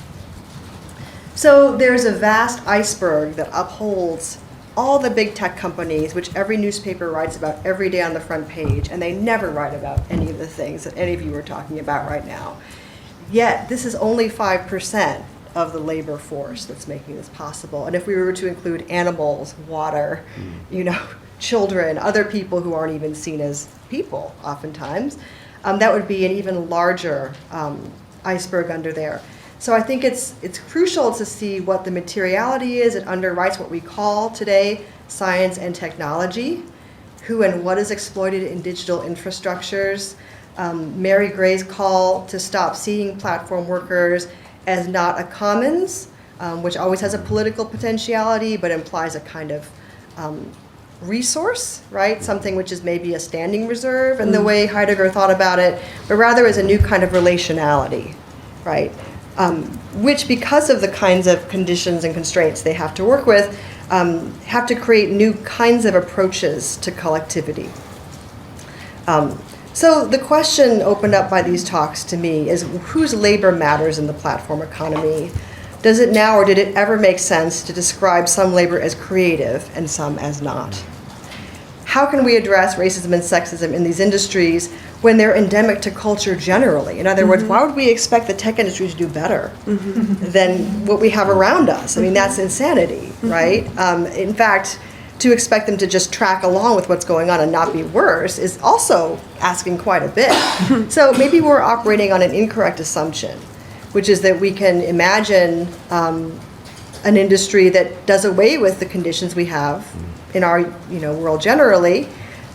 So there's a vast iceberg that upholds all the big tech companies, which every newspaper writes about every day on the front page, and they never write about any of the things that any of you are talking about right now. Yet, this is only 5% of the labor force that's making this possible. And if we were to include animals, water, children, other people who aren't even seen as people oftentimes, that would be an even larger iceberg under there. So I think it's crucial to see what the materiality is. It underwrites what we call today science and technology, who and what is exploited in digital infrastructures. Mary Gray's call to stop seeing platform workers as not a commons, which always has a political potentiality, but implies a kind of resource, right? Something which is maybe a standing reserve in the way Heidegger thought about it, but rather as a new kind of relationality, right? Which, because of the kinds of conditions and constraints they have to work with, have to create new kinds of approaches to collectivity. So the question opened up by these talks to me is whose labor matters in the platform economy? Does it now or did it ever make sense to describe some labor as creative and some as not? How can we address racism and sexism in these industries when they're endemic to culture generally? In other words, why would we expect the tech industry to do better than what we have around us? I mean, that's insanity, right? In fact, to expect them to just track along with what's going on and not be worse is also asking quite a bit. So maybe we're operating on an incorrect assumption, which is that we can imagine an industry that does away with the conditions we have in our world generally.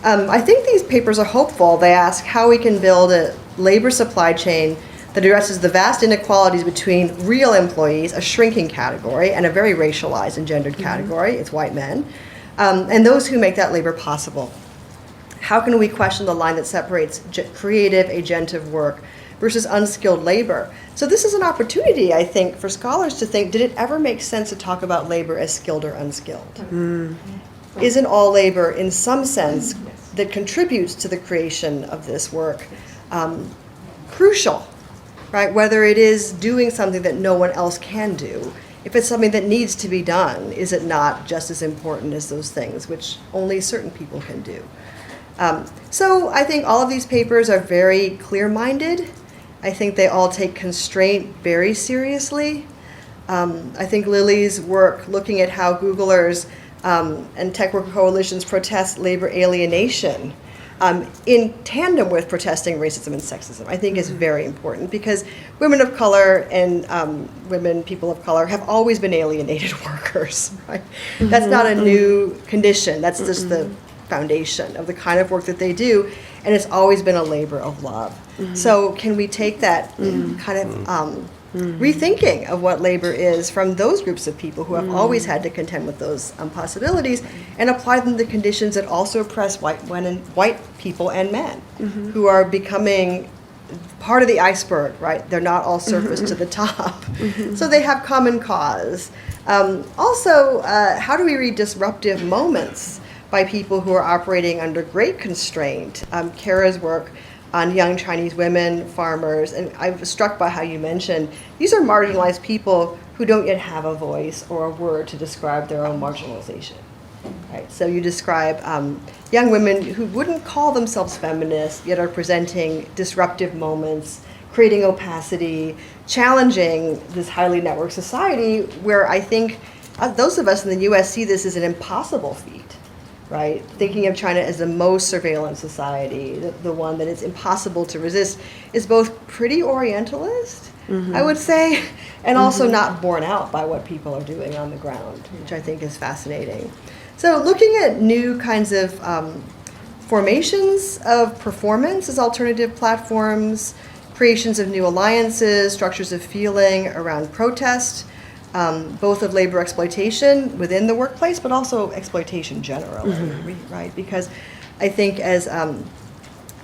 I think these papers are hopeful. They ask how we can build a labor supply chain that addresses the vast inequalities between real employees, a shrinking category, and a very racialized and gendered category, it's white men, and those who make that labor possible. How can we question the line that separates creative, agentive work versus unskilled labor? So this is an opportunity, I think, for scholars to think, did it ever make sense to talk about labor as skilled or unskilled? Isn't all labor, in some sense, that contributes to the creation of this work crucial, right? Whether it is doing something that no one else can do, if it's something that needs to be done, is it not just as important as those things which only certain people can do? So I think all of these papers are very clear-minded. I think they all take constraint very seriously. I think Lilly's work looking at how Googlers and tech worker coalitions protest labor alienation in tandem with protesting racism and sexism, I think is very important, because women of color and people of color have always been alienated workers, right? That's not a new condition. That's just the foundation of the kind of work that they do, and it's always been a labor of love. So can we take that kind of rethinking of what labor is from those groups of people who have always had to contend with those possibilities, and apply them to conditions that also oppress white people and men who are becoming part of the iceberg, right? They're not all surface to the top. So they have common cause. Also, how do we read disruptive moments by people who are operating under great constraint? Cara's work on young Chinese women, farmers, and I was struck by how you mentioned these are marginalized people who don't yet have a voice or a word to describe their own marginalization. Right? So you describe young women who wouldn't call themselves feminists, yet are presenting disruptive moments, creating opacity, challenging this highly networked society where I think those of us in the US see this as an impossible feat. Right? Thinking of China as the most surveillance society, the one that it's impossible to resist, is both pretty Orientalist, I would say, and also not borne out by what people are doing on the ground, which I think is fascinating. So looking at new kinds of formations of performance as alternative platforms, creations of new alliances, structures of feeling around protest, both of labor exploitation within the workplace, but also exploitation generally, right? Because I think, as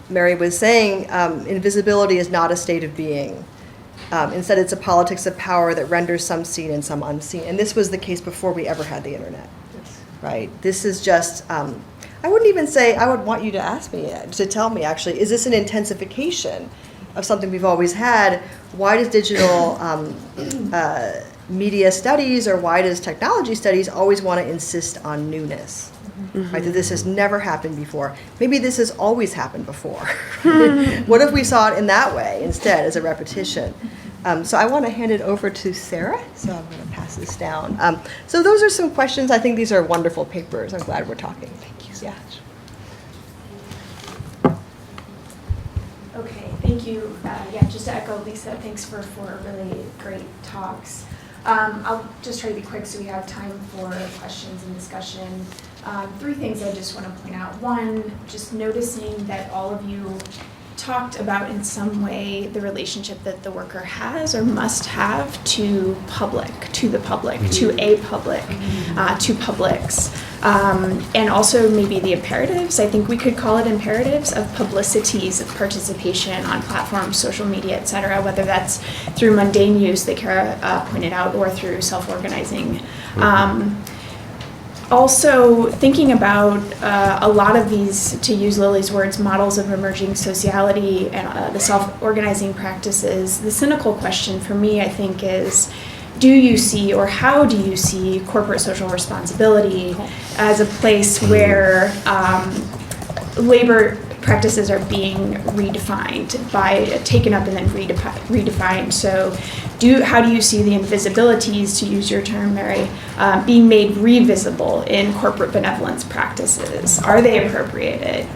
Mary was saying, invisibility is not a state of being. Instead, it's a politics of power that renders some seen and some unseen. And this was the case before we ever had the internet, right? This is just, I wouldn't even say, I would want you to ask me, to tell me actually, is this an intensification of something we've always had? Why does digital media studies, or why does technology studies always want to insist on newness? Right, that this has never happened before. Maybe this has always happened before. What if we saw it in that way instead, as a repetition? So I want to hand it over to Sarah, so I'm going to pass this down. So those are some questions. I think these are wonderful papers. I'm glad we're talking. Thank you so much. Okay, thank you. Just to echo Lisa, thanks for really great talks. I'll just try to be quick so we have time for questions and discussion. 3 things I just want to point out. One, just noticing that all of you talked about in some way the relationship that the worker has or must have to the public, to a public, to publics. And also maybe the imperatives, I think we could call it imperatives of publicities of participation on platforms, social media, et cetera, whether that's through mundane use that Cara pointed out or through self-organizing. Also thinking about a lot of these, to use Lilly's words, models of emerging sociality and the self-organizing practices, the cynical question for me, I think, is, do you see, or how do you see, corporate social responsibility as a place where labor practices are being redefined, taken up and then redefined? So how do you see the invisibilities, to use your term, Mary, being made revisible in corporate benevolence practices? Are they appropriated,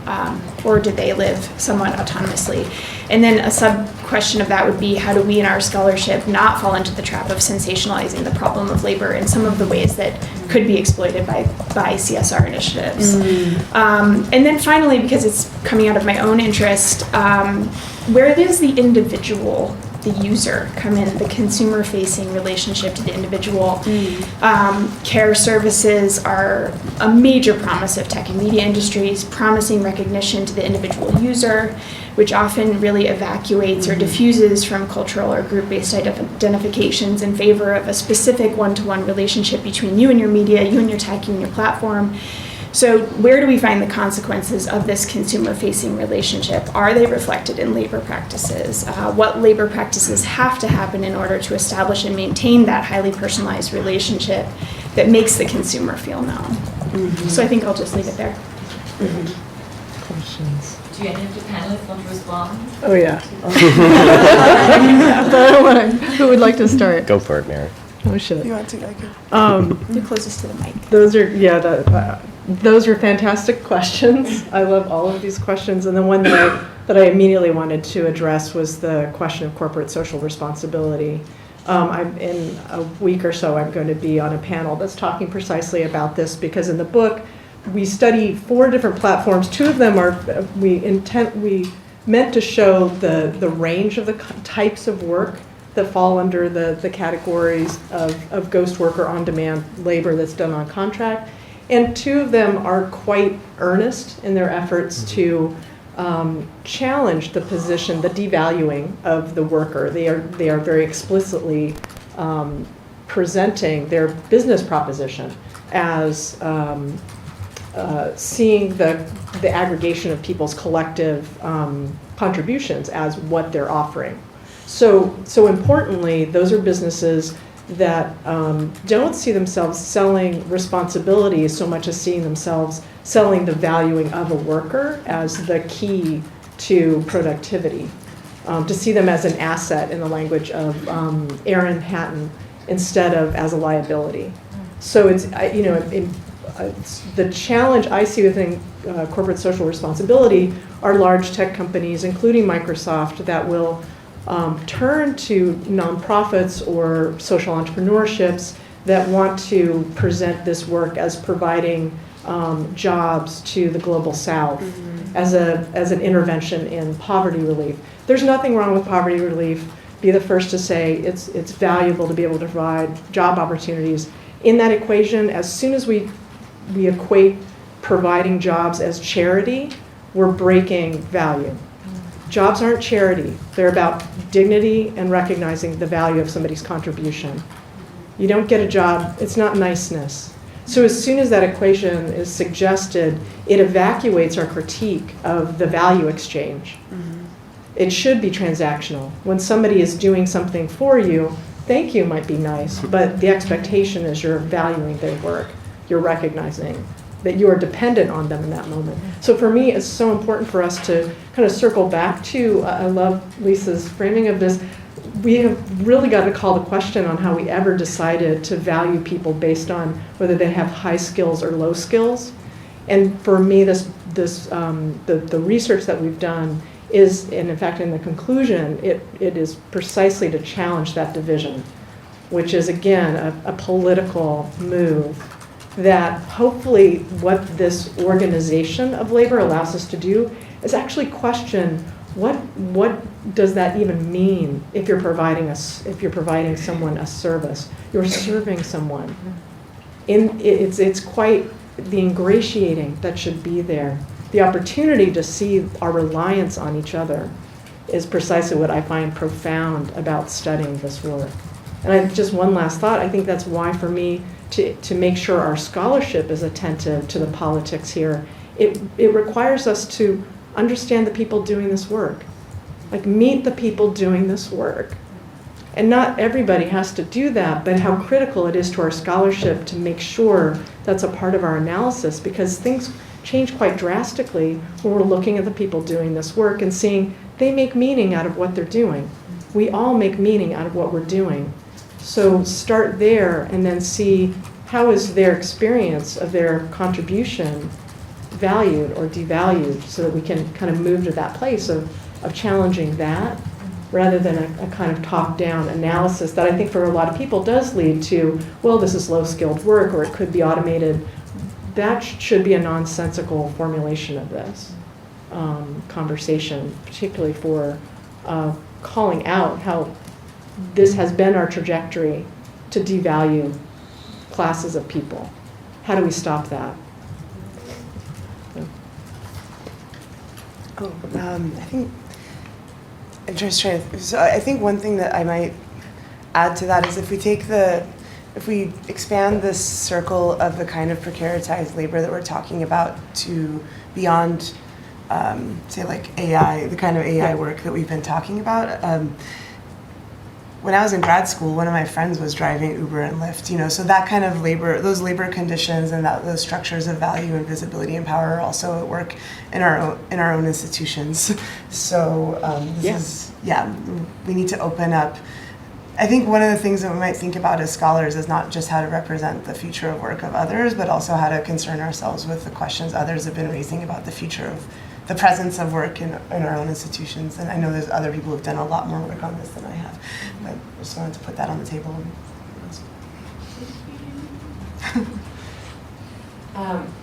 or do they live somewhat autonomously? And then a sub-question of that would be, how do we in our scholarship not fall into the trap of sensationalizing the problem of labor in some of the ways that could be exploited by CSR initiatives? And then finally, because it's coming out of my own interest, where does the individual, the user, come in, the consumer-facing relationship to the individual? Care services are a major promise of tech and media industries, promising recognition to the individual user, which often really evacuates or diffuses from cultural or group-based identifications in favor of a specific one-to-one relationship between you and your media, you and your tech, you and your platform. So where do we find the consequences of this consumer-facing relationship? Are they reflected in labor practices? What labor practices have to happen in order to establish and maintain that highly personalized relationship that makes the consumer feel known? So I think I'll just leave it there. Questions? Do any of the panelists want to respond? Oh, yeah. Who would like to start? Go for it, Mary. Oh, shit. You want to? I could. You're closest to the mic. Those are, those are fantastic questions. I love all of these questions. And the one that I immediately wanted to address was the question of corporate social responsibility. In a week or so, I'm going to be on a panel that's talking precisely about this, because in the book, we study 4 different platforms. 2 of them are, we meant to show the range of the types of work that fall under the categories of ghost work or on-demand labor that's done on contract. And 2 of them are quite earnest in their efforts to challenge the position, the devaluing of the worker. They are very explicitly presenting their business proposition as seeing the aggregation of people's collective contributions as what they're offering. So importantly, those are businesses that don't see themselves selling responsibility so much as seeing themselves selling the valuing of a worker as the key to productivity. To see them as an asset, in the language of Aaron Hatton, instead of as a liability. So it's, the challenge I see within corporate social responsibility are large tech companies, including Microsoft, that will turn to nonprofits or social entrepreneurships that want to present this work as providing jobs to the global South as an intervention in poverty relief. There's nothing wrong with poverty relief. Be the first to say it's valuable to be able to provide job opportunities. In that equation, as soon as we equate providing jobs as charity, we're breaking value. Jobs aren't charity. They're about dignity and recognizing the value of somebody's contribution. You don't get a job, it's not niceness. So as soon as that equation is suggested, it evacuates our critique of the value exchange. It should be transactional. When somebody is doing something for you, thank you might be nice, but the expectation is you're valuing their work. You're recognizing that you are dependent on them in that moment. So for me, it's so important for us to kind of circle back to, I love Lisa's framing of this, we have really got to call the question on how we ever decided to value people based on whether they have high skills or low skills. And for me, the research that we've done is, and in fact in the conclusion, it is precisely to challenge that division, which is again a political move that hopefully what this organization of labor allows us to do is actually question what does that even mean if you're providing someone a service. You're serving someone. It's quite the ingratiating that should be there. The opportunity to see our reliance on each other is precisely what I find profound about studying this work. And just one last thought, I think that's why for me to make sure our scholarship is attentive to the politics here, it requires us to understand the people doing this work. Like, meet the people doing this work. And not everybody has to do that, but how critical it is to our scholarship to make sure that's a part of our analysis, because things change quite drastically when we're looking at the people doing this work and seeing they make meaning out of what they're doing. we all make meaning out of what we're doing. So start there and then see how is their experience of their contribution valued or devalued, so that we can kind of move to that place of challenging that, rather than a kind of top-down analysis that I think for a lot of people does lead to, well, this is low-skilled work, or it could be automated. That should be a nonsensical formulation of this conversation, particularly for calling out how this has been our trajectory to devalue classes of people. How do we stop that? Oh, I think I'm just trying to. So I think one thing that I might add to that is if we expand this circle of the kind of precaritized labor that we're talking about to beyond, say, like AI, the kind of AI work that we've been talking about. When I was in grad school, one of my friends was driving Uber and Lyft, so that kind of labor, those labor conditions and those structures of value and visibility and power are also at work in our own institutions. So we need to open up. I think one of the things that we might think about as scholars is not just how to represent the future of work of others, but also how to concern ourselves with the questions others have been raising about the future of the presence of work in our own institutions. And I know there's other people who've done a lot more work on this than I have, but I just wanted to put that on the table.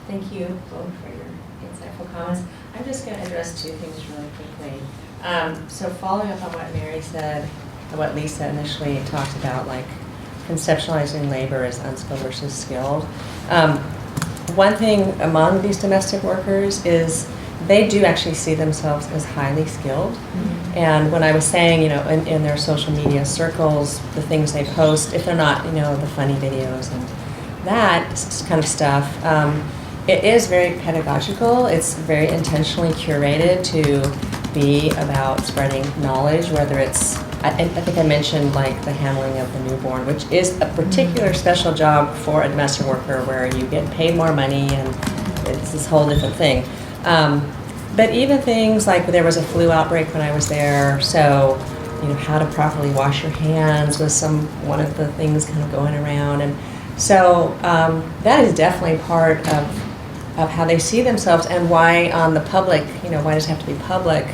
Thank you both for your insightful comments. I'm just going to address two things really quickly. So following up on what Mary said, and what Lisa initially talked about, like conceptualizing labor as unskilled versus skilled. One thing among these domestic workers is they do actually see themselves as highly skilled. Mm-hmm. And when I was saying, in their social media circles, the things they post, if they're not, the funny videos and that kind of stuff, it is very pedagogical. It's very intentionally curated to be about spreading knowledge, whether it's, I think I mentioned like the handling of the newborn, which is a particular special job for a domestic worker where you get paid more money and it's this whole different thing. But even things like there was a flu outbreak when I was there, so how to properly wash your hands was one of the things kind of going around, and so that is definitely part of how they see themselves, and why on the public, why does it have to be public,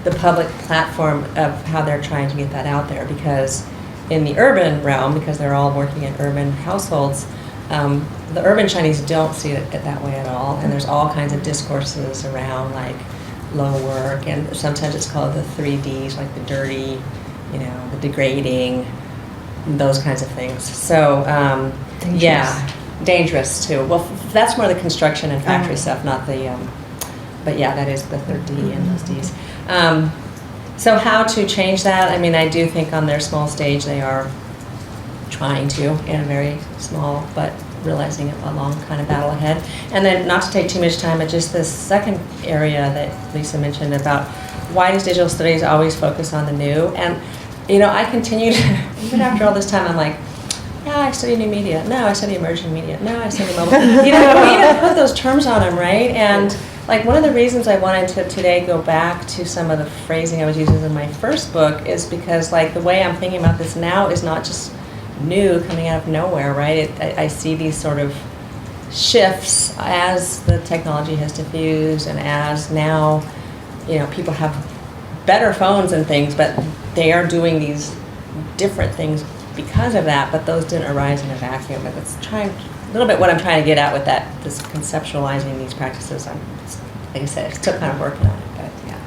the public platform of how they're trying to get that out there, because in the urban realm, because they're all working in urban households, the urban Chinese don't see it that way at all, and there's all kinds of discourses around like low work, and sometimes it's called the 3Ds, like the dirty, the degrading, those kinds of things. So dangerous too. Well, that's more the construction and factory stuff, not the, but yeah, that is the third D and those Ds. So how to change that? I mean, I do think on their small stage they are trying to, in a very small, but realizing a long kind of battle ahead. And then not to take too much time, but just this second area that Lisa mentioned about why does digital studies always focus on the new? And, I continue to, even after all this time, I'm like, yeah, I study new media. No, I study emerging media. No, I study mobile. We even put those terms on them, right? And like one of the reasons I wanted to today go back to some of the phrasing I was using in my first book is because like the way I'm thinking about this now is not just new coming out of nowhere, right? I see these sort of shifts as the technology has diffused, and as now, people have better phones and things, but they are doing these different things because of that, but those didn't arise in a vacuum. But that's a little bit what I'm trying to get at with that, this conceptualizing these practices. Like I said, it's still kind of working on it, but yeah.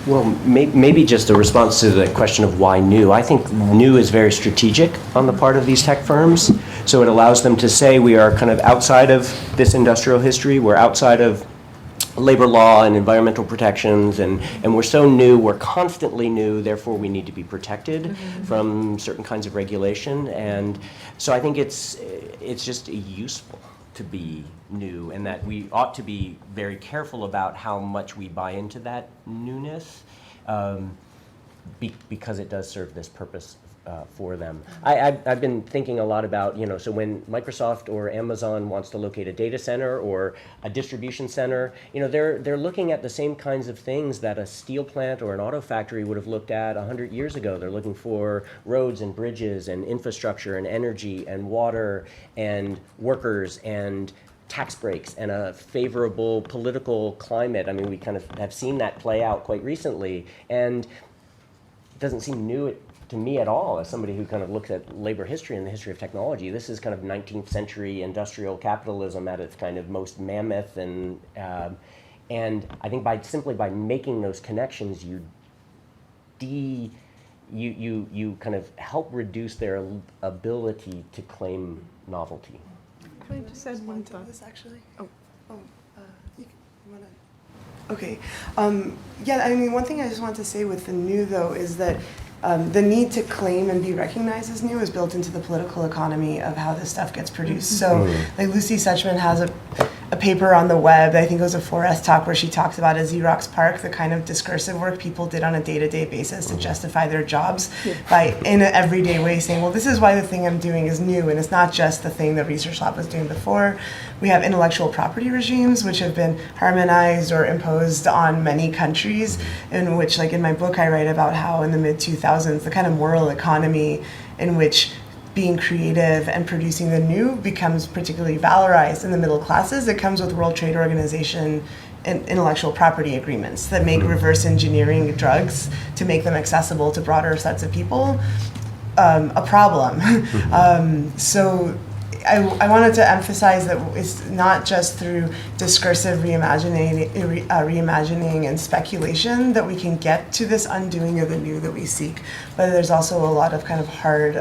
Well, maybe just a response to the question of why new. I think new is very strategic on the part of these tech firms. So it allows them to say we are kind of outside of this industrial history, we're outside of labor law and environmental protections, and we're so new, we're constantly new, therefore we need to be protected from certain kinds of regulation. And so I think it's just useful to be new, and that we ought to be very careful about how much we buy into that newness, because it does serve this purpose for them. I've been thinking a lot about, so when Microsoft or Amazon wants to locate a data center or a distribution center, they're looking at the same kinds of things that a steel plant or an auto factory would have looked at 100 years ago. They're looking for roads and bridges and infrastructure and energy and water and workers and tax breaks and a favorable political climate. I mean, we kind of have seen that play out quite recently, and it doesn't seem new to me at all as somebody who kind of looks at labor history and the history of technology. This is kind of 19th century industrial capitalism at its kind of most mammoth, and I think simply by making those connections, you kind of help reduce their ability to claim novelty. Can I just add one thought? This actually. Oh. You wanna? Okay. Yeah. I mean, one thing I just want to say with the new though is that the need to claim and be recognized as new is built into the political economy of how this stuff gets produced. So, like Lucy Suchman has a paper on the web, I think it was a 4S talk, where she talks about a Xerox PARC, the kind of discursive work people did on a day-to-day basis to justify their jobs by, in an everyday way, saying, well, this is why the thing I'm doing is new, and it's not just the thing the research lab was doing before. We have intellectual property regimes, which have been harmonized or imposed on many countries, in which, like in my book, I write about how in the mid-2000s, the kind of moral economy in which being creative and producing the new becomes particularly valorized in the middle classes. It comes with World Trade Organization and intellectual property agreements that make reverse engineering drugs to make them accessible to broader sets of people a problem. So I wanted to emphasize that it's not just through discursive reimagining and speculation that we can get to this undoing of the new that we seek, but there's also a lot of kind of hard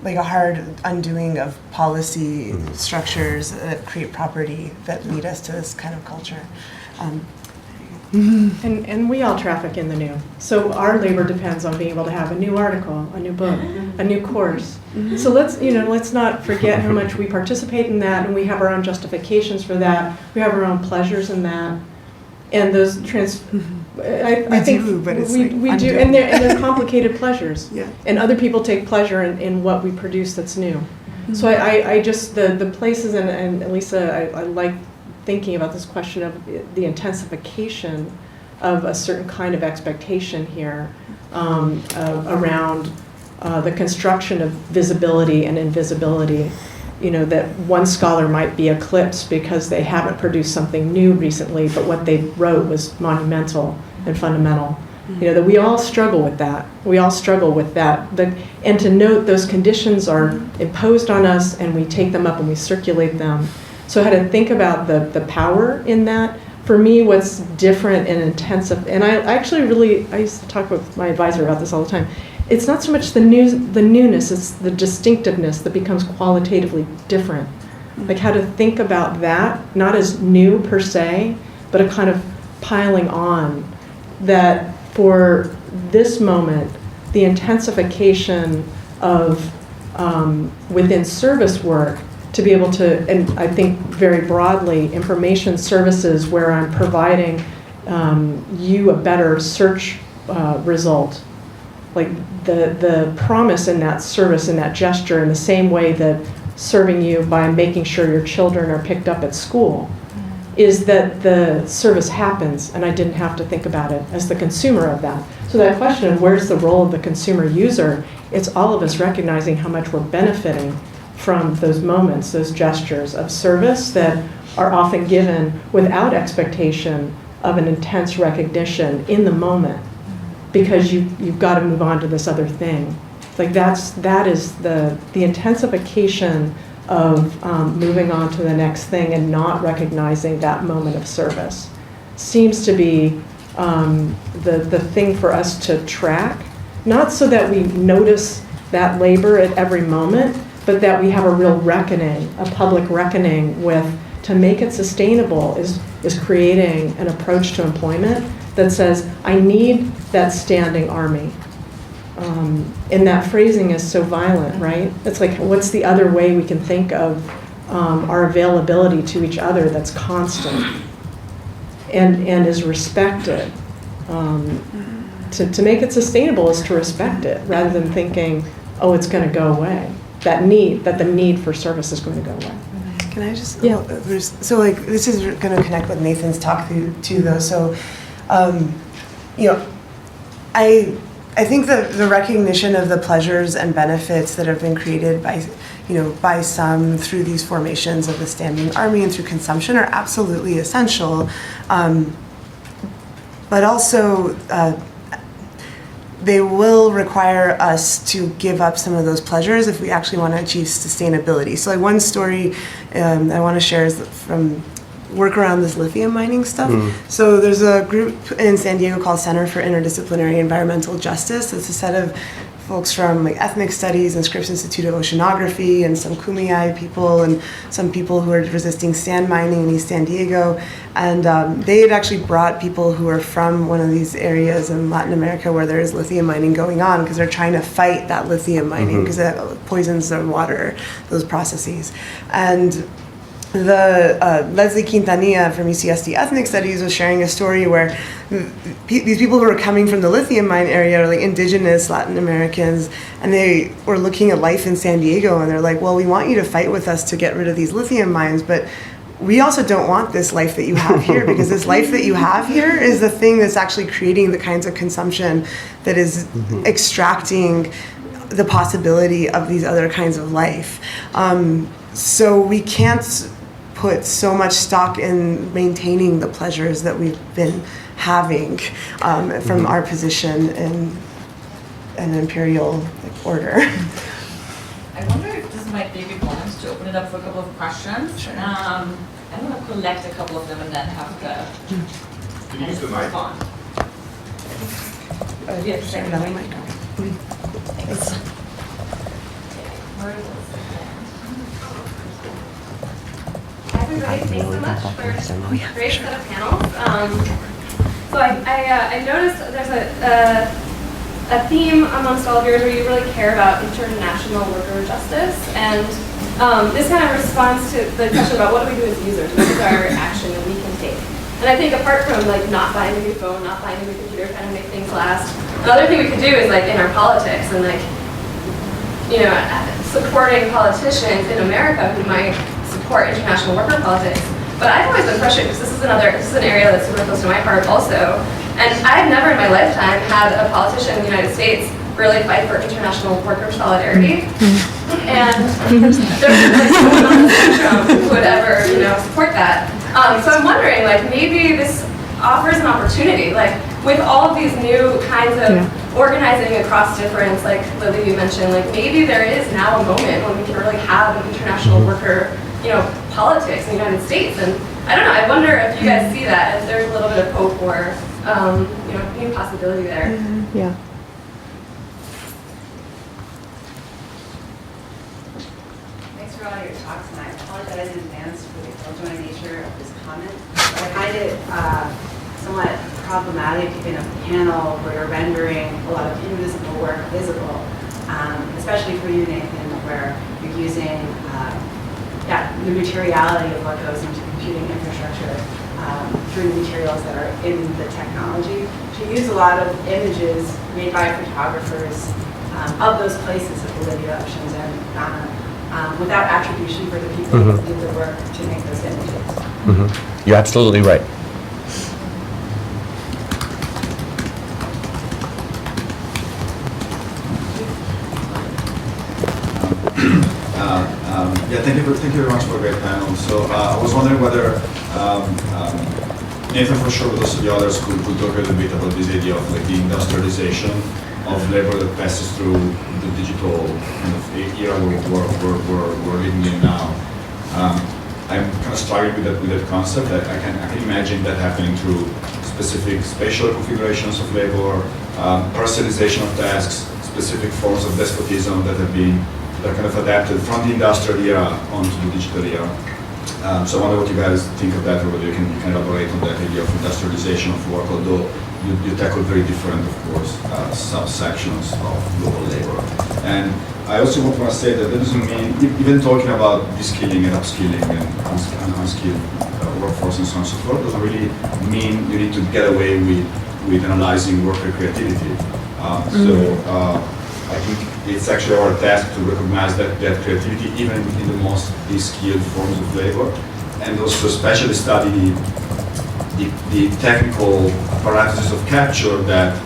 a hard undoing of policy structures that create property that lead us to this kind of culture. And we all traffic in the new. So our labor depends on being able to have a new article, a new book, a new course. So let's not forget how much we participate in that, and we have our own justifications for that. We have our own pleasures in that. And those I think we do, and they're complicated pleasures. Yeah. And other people take pleasure in what we produce that's new. So I just, the places, and Lisa, I like thinking about this question of the intensification of a certain kind of expectation here around the construction of visibility and invisibility. That one scholar might be eclipsed because they haven't produced something new recently, but what they wrote was monumental and fundamental. That we all struggle with that. We all struggle with that. And to note those conditions are imposed on us, and we take them up and we circulate them. So how to think about the power in that. For me, what's different and intensive, and I used to talk with my advisor about this all the time. It's not so much the newness, it's the distinctiveness that becomes qualitatively different. Like how to think about that, not as new per se, but a kind of piling on that for this moment, the intensification of within service work to be able to, and I think very broadly, information services where I'm providing you a better search result. Like the promise in that service, in that gesture, in the same way that serving you by making sure your children are picked up at school, is that the service happens and I didn't have to think about it as the consumer of that. So that question of where's the role of the consumer user, it's all of us recognizing how much we're benefiting from those moments, those gestures of service that are often given without expectation of an intense recognition in the moment, because you've got to move on to this other thing. Like that is the intensification of moving on to the next thing and not recognizing that moment of service seems to be the thing for us to track, not so that we notice that labor at every moment, but that we have a real reckoning, a public reckoning with, to make it sustainable is creating an approach to employment that says, I need that standing army. And that phrasing is so violent, right? It's like, what's the other way we can think of our availability to each other that's constant and is respected? to make it sustainable is to respect it rather than thinking, oh, it's going to go away. That the need for service is going to go away. Can I just, Yeah. so like, this is going to connect with Nathan's talk too, though. So, you know, I think the recognition of the pleasures and benefits that have been created by, you know, by some through these formations of the standing army and through consumption are absolutely essential. But also, they will require us to give up some of those pleasures if we actually want to achieve sustainability. So like one story I want to share is from work around this lithium mining stuff. So there's a group in San Diego called Center for Interdisciplinary Environmental Justice. It's a set of folks from like ethnic studies and Scripps Institute of Oceanography and some Kumeyaay people and some people who are resisting sand mining in East San Diego. And they had actually brought people who are from one of these areas in Latin America where there is lithium mining going on because they're trying to fight that lithium mining because it poisons the water, those processes. And the Leslie Quintanilla from UCSD Ethnic Studies was sharing a story where these people who are coming from the lithium mine area are like indigenous Latin Americans, and they were looking at life in San Diego, and they're like, well, we want you to fight with us to get rid of these lithium mines, but we also don't want this life that you have here, because this life that you have here is the thing that's actually creating the kinds of consumption that is extracting the possibility of these other kinds of life. So we can't put so much stock in maintaining the pleasures that we've been having from our position in an imperial order. I wonder if this might be a good moment to open it up for a couple of questions. Sure. I'm going to collect a couple of them and then have the Can you use the mic? respond. Yes, Another mic. Thanks. Where is this? Hi everybody, thanks so much for a great set of panels. So I noticed there's a theme amongst all of yours where you really care about international worker justice, and this kind of responds to the question about what do we do as users, what is our action that we can take. And I think apart from like not buying a new phone, not buying a new computer, trying to make things last, another thing we could do is like in our politics and like, you know, supporting politicians in America who might support international worker politics. But I've always been frustrated because this is an area that's super close to my heart also. And I've never in my lifetime had a politician in the United States really fight for international worker solidarity. And there's like someone on the spectrum who would ever, you know, support that. So I'm wondering, like, maybe this offers an opportunity, like, with all of these new kinds of organizing across difference, like Lilly, you mentioned, like, maybe there is now a moment when we can really have an international worker, you know, politics in the United States. And I don't know, I wonder if you guys see that, as there's a little bit of hope or, you know, new possibility there. Yeah. Thanks for all your talks, and I apologize in advance for the killjoy nature of this comment, but I find it somewhat problematic in a panel where you're rendering a lot of invisible work visible, especially for you, Nathan, where you're using the materiality of what goes into computing infrastructure through the materials that are in the technology. To use a lot of images made by photographers of those places, of Bolivia, oceans, and Ghana, without attribution for the people who did the work to make those images. You're absolutely right. Yeah, thank you very much for a great panel. So I was wondering whether Nathan, for sure, but also the others could talk a little bit about this idea of like the industrialization of labor that passes through the digital kind of era we're living in now. I'm kind of struggling with that concept. I can imagine that happening through specific spatial configurations of labor, personalization of tasks, specific forms of despotism that are kind of adapted from the industrial era onto the digital era. So I wonder what you guys think of that, or whether you can elaborate on that idea of industrialization of work, although you tackle very different, of course, subsections of global labor. And I also want to say that doesn't mean, even talking about de-skilling and upskilling and unskilled workforce and so on and so forth, doesn't really mean you need to get away with with analyzing worker creativity. I think it's actually our task to recognize that creativity, even in the most skilled forms of labor, and also especially study the technical apparatuses of capture that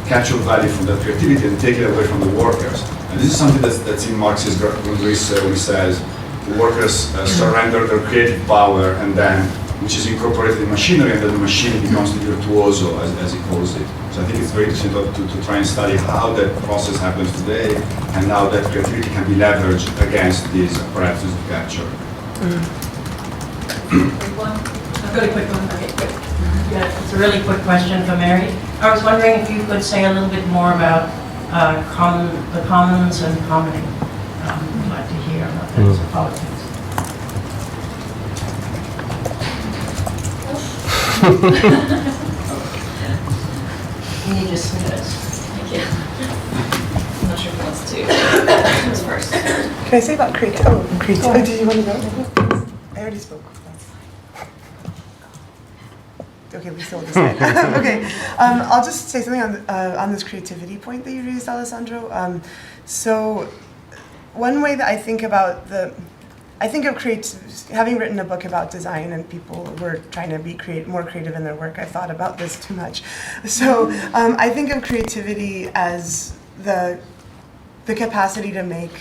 capture value from that creativity and take it away from the workers. And this is something that's in Marx's Grundrisse, where he says the workers surrender their creative power, and then, which is incorporated in machinery, and then the machine becomes the virtuoso, as he calls it. So I think it's very interesting to try and study how that process happens today, and how that creativity can be leveraged against these apparatuses of capture. Quick one. I've got a quick one. Okay, quick. Yeah, it's a really quick question for Mary. I was wondering if you could say a little bit more about the commons and commoning. I'd like to hear about those politics. You need just some minutes. Thank you. I'm not sure who wants to. Who's first? Can I say about creativity? Oh, creativity. Did you want to go? I already spoke. Okay, we still decide. Okay, I'll just say something on this creativity point that you raised, Alessandro. So, one way that I think about having written a book about design and people who are trying to be more creative in their work, I've thought about this too much. So, I think of creativity as the capacity to make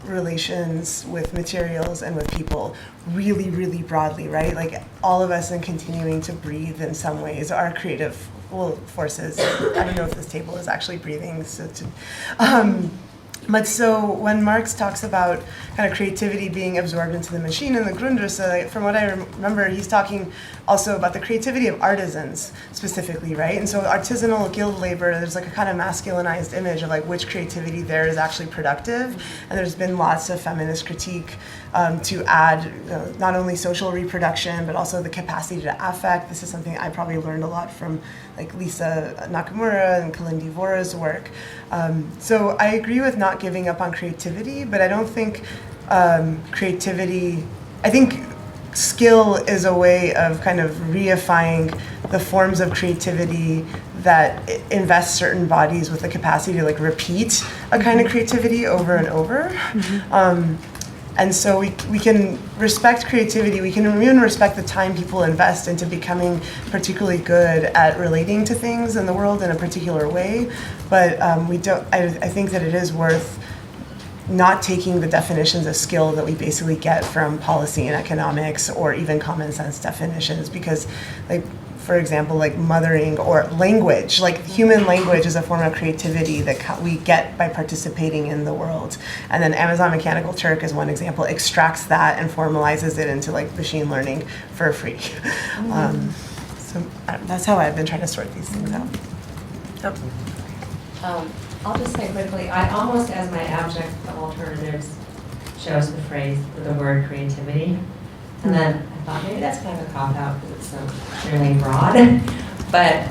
relations with materials and with people really, really broadly, right? Like all of us in continuing to breathe in some ways are creative forces. I don't know if this table is actually breathing. But so when Marx talks about kind of creativity being absorbed into the machine in the Grundrisse, from what I remember, he's talking also about the creativity of artisans specifically, right? And so artisanal guild labor, there's like a kind of masculinized image of like which creativity there is actually productive. And there's been lots of feminist critique to add not only social reproduction, but also the capacity to affect. This is something I probably learned a lot from like Lisa Nakamura and Kalindi Vora's work. So I agree with not giving up on creativity, but I don't think creativity, I think skill is a way of kind of reifying the forms of creativity that invest certain bodies with the capacity to like repeat a kind of creativity over and over. And so we can respect creativity, we can even respect the time people invest into becoming particularly good at relating to things in the world in a particular way, but I think that it is worth not taking the definitions of skill that we basically get from policy and economics or even common sense definitions, because like, for example, like mothering or language, like human language is a form of creativity that we get by participating in the world. And then Amazon Mechanical Turk is one example, extracts that and formalizes it into like machine learning for free. So that's how I've been trying to sort these things out. I'll just say quickly, I almost, as my abject of alternatives, chose the phrase, the word creativity. And then I thought maybe that's kind of a cop-out because it's so really broad. But,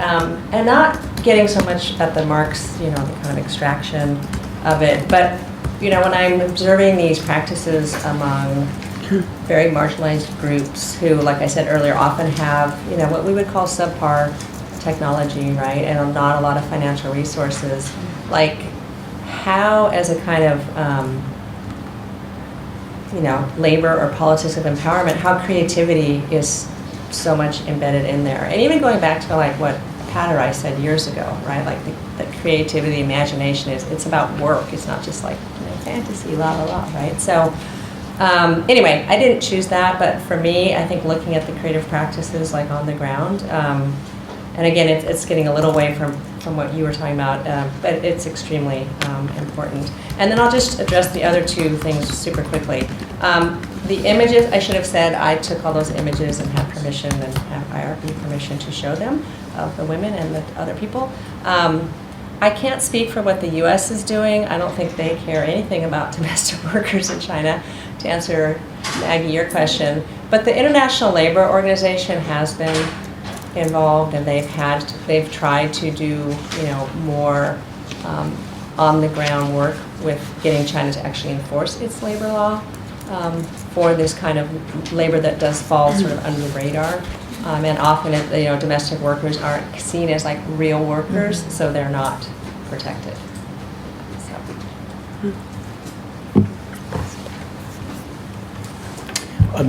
and not getting so much at the Marx, the kind of extraction of it. But, when I'm observing these practices among very marginalized groups who, like I said earlier, often have, what we would call subpar technology, right? And not a lot of financial resources. Like how, as a kind of, labor or politics of empowerment, how creativity is so much embedded in there. And even going back to like what Cara said years ago, right? Like the creativity, imagination it's about work. It's not just like fantasy, la la la, right? So anyway, I didn't choose that, but for me, I think looking at the creative practices like on the ground, and again, it's getting a little away from what you were talking about, but it's extremely important. And then I'll just address the other two things super quickly. The images, I should have said I took all those images and had permission and have IRB permission to show them, of the women and the other people. I can't speak for what the US is doing. I don't think they care anything about domestic workers in China, to answer, Maggie, your question. But the International Labor Organization has been involved, and they've tried to do more on the ground work with getting China to actually enforce its labor law for this kind of labor that does fall sort of under the radar. And often, domestic workers aren't seen as like real workers, so they're not protected.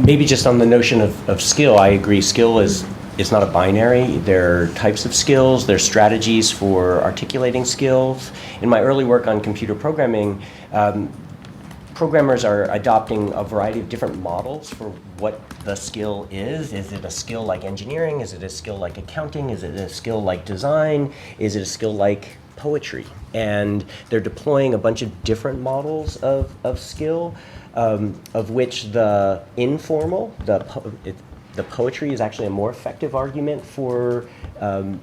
Maybe just on the notion of skill, I agree. Skill is not a binary. There are types of skills. There are strategies for articulating skills. In my early work on computer programming, programmers are adopting a variety of different models for what the skill is. Is it a skill like engineering? Is it a skill like accounting? Is it a skill like design? Is it a skill like poetry? And they're deploying a bunch of different models of skill, of which the informal, the poetry is actually a more effective argument for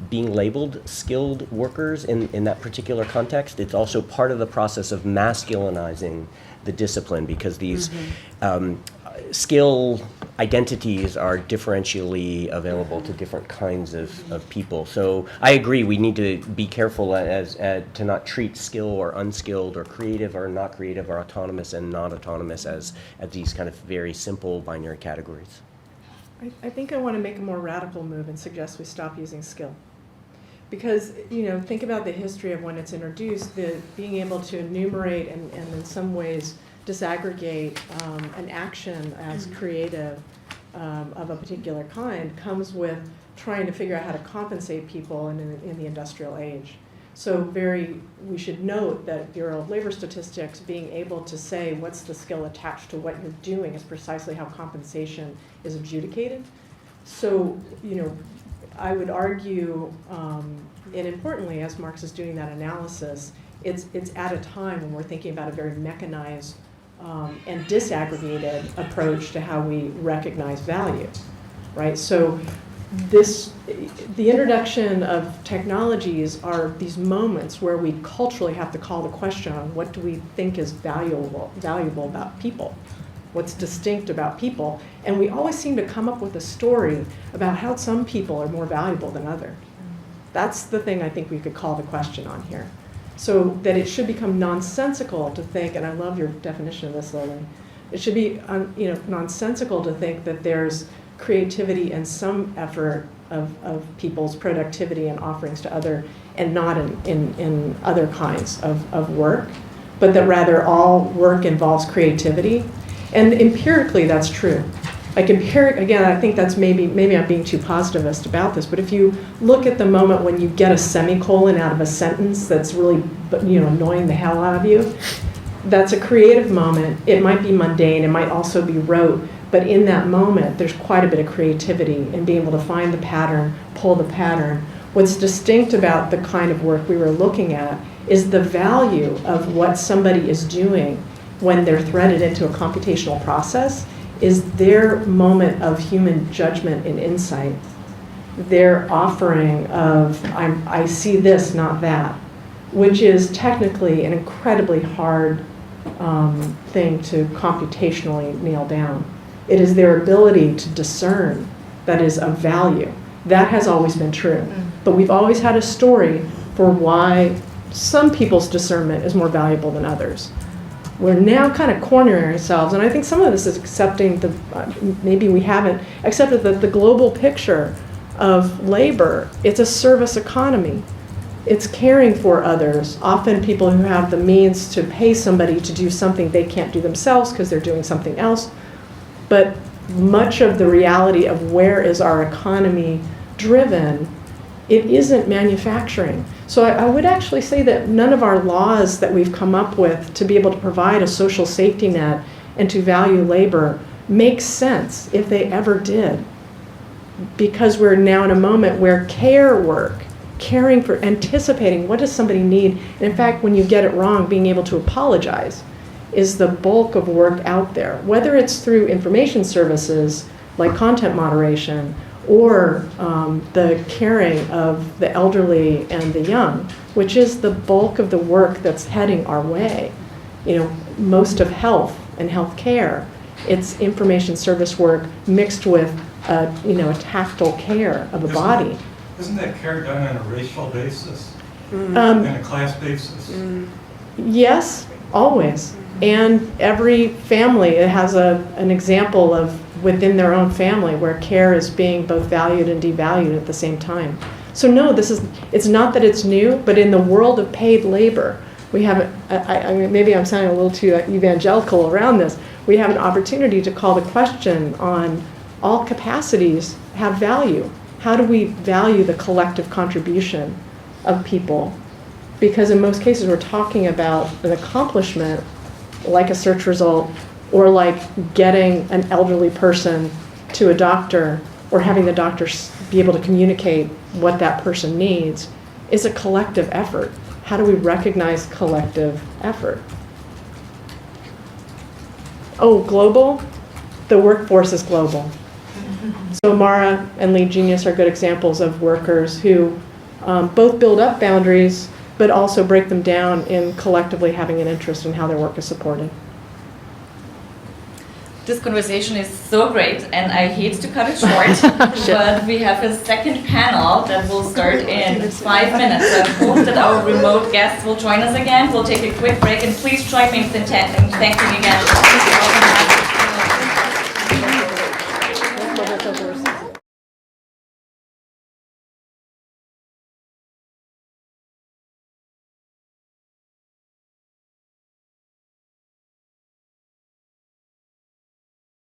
being labeled skilled workers in that particular context. It's also part of the process of masculinizing the discipline, because these skill identities are differentially available to different kinds of people. So I agree, we need to be careful as to not treat skill or unskilled or creative or not creative or autonomous and not autonomous as these kind of very simple binary categories. I think I want to make a more radical move and suggest we stop using skill. Because, think about the history of when it's introduced, being able to enumerate and in some ways disaggregate an action as creative of a particular kind comes with trying to figure out how to compensate people in the industrial age. So we should note that Bureau of Labor Statistics being able to say what's the skill attached to what you're doing is precisely how compensation is adjudicated. So, I would argue, and importantly, as Marx is doing that analysis, it's at a time when we're thinking about a very mechanized and disaggregated approach to how we recognize value, right? So the introduction of technologies are these moments where we culturally have to call the question on what do we think is valuable about people, what's distinct about people, and we always seem to come up with a story about how some people are more valuable than others. That's the thing I think we could call the question on here. So that it should become nonsensical to think, and I love your definition of this, Lilly, it should be nonsensical to think that there's creativity and some effort of people's productivity and offerings to other, and not in other kinds of work, but that rather all work involves creativity. And empirically, that's true. Like again, I think that's maybe I'm being too positivist about this, but if you look at the moment when you get a semicolon out of a sentence that's really annoying the hell out of you, that's a creative moment. It might be mundane, it might also be rote, but in that moment, there's quite a bit of creativity in being able to find the pattern, pull the pattern. What's distinct about the kind of work we were looking at is the value of what somebody is doing when they're threaded into a computational process is their moment of human judgment and insight, their offering of, I see this, not that, which is technically an incredibly hard thing to computationally nail down. It is their ability to discern that is of value. That has always been true. But we've always had a story for why some people's discernment is more valuable than others. We're now kind of cornering ourselves, and I think some of this is accepting maybe we haven't accepted that the global picture of labor, it's a service economy. It's caring for others, often people who have the means to pay somebody to do something they can't do themselves because they're doing something else. But much of the reality of where is our economy driven, it isn't manufacturing. So I would actually say that none of our laws that we've come up with to be able to provide a social safety net and to value labor make sense if they ever did. Because we're now in a moment where care work, caring for, anticipating what does somebody need, and in fact, when you get it wrong, being able to apologize is the bulk of work out there. Whether it's through information services like content moderation or the caring of the elderly and the young, which is the bulk of the work that's heading our way. Most of health and health care, it's information service work mixed with a tactile care of a body. Isn't that care done on a racial basis, and a class basis? Yes, always. And every family has an example of within their own family where care is being both valued and devalued at the same time. So no, it's not that it's new, but in the world of paid labor, we have, I mean, maybe I'm sounding a little too evangelical around this, we have an opportunity to call the question on all capacities have value. How do we value the collective contribution of people? Because in most cases, we're talking about an accomplishment like a search result or like getting an elderly person to a doctor or having the doctor be able to communicate what that person needs is a collective effort. How do we recognize collective effort? Oh, global? The workforce is global. So Mara and Lead Genius are good examples of workers who both build up boundaries but also break them down in collectively having an interest in how their work is supported. This conversation is so great, and I hate to cut it short, but we have a second panel that will start in 5 minutes. So I hope that our remote guests will join us again. We'll take a quick break, and please join me in thanking again.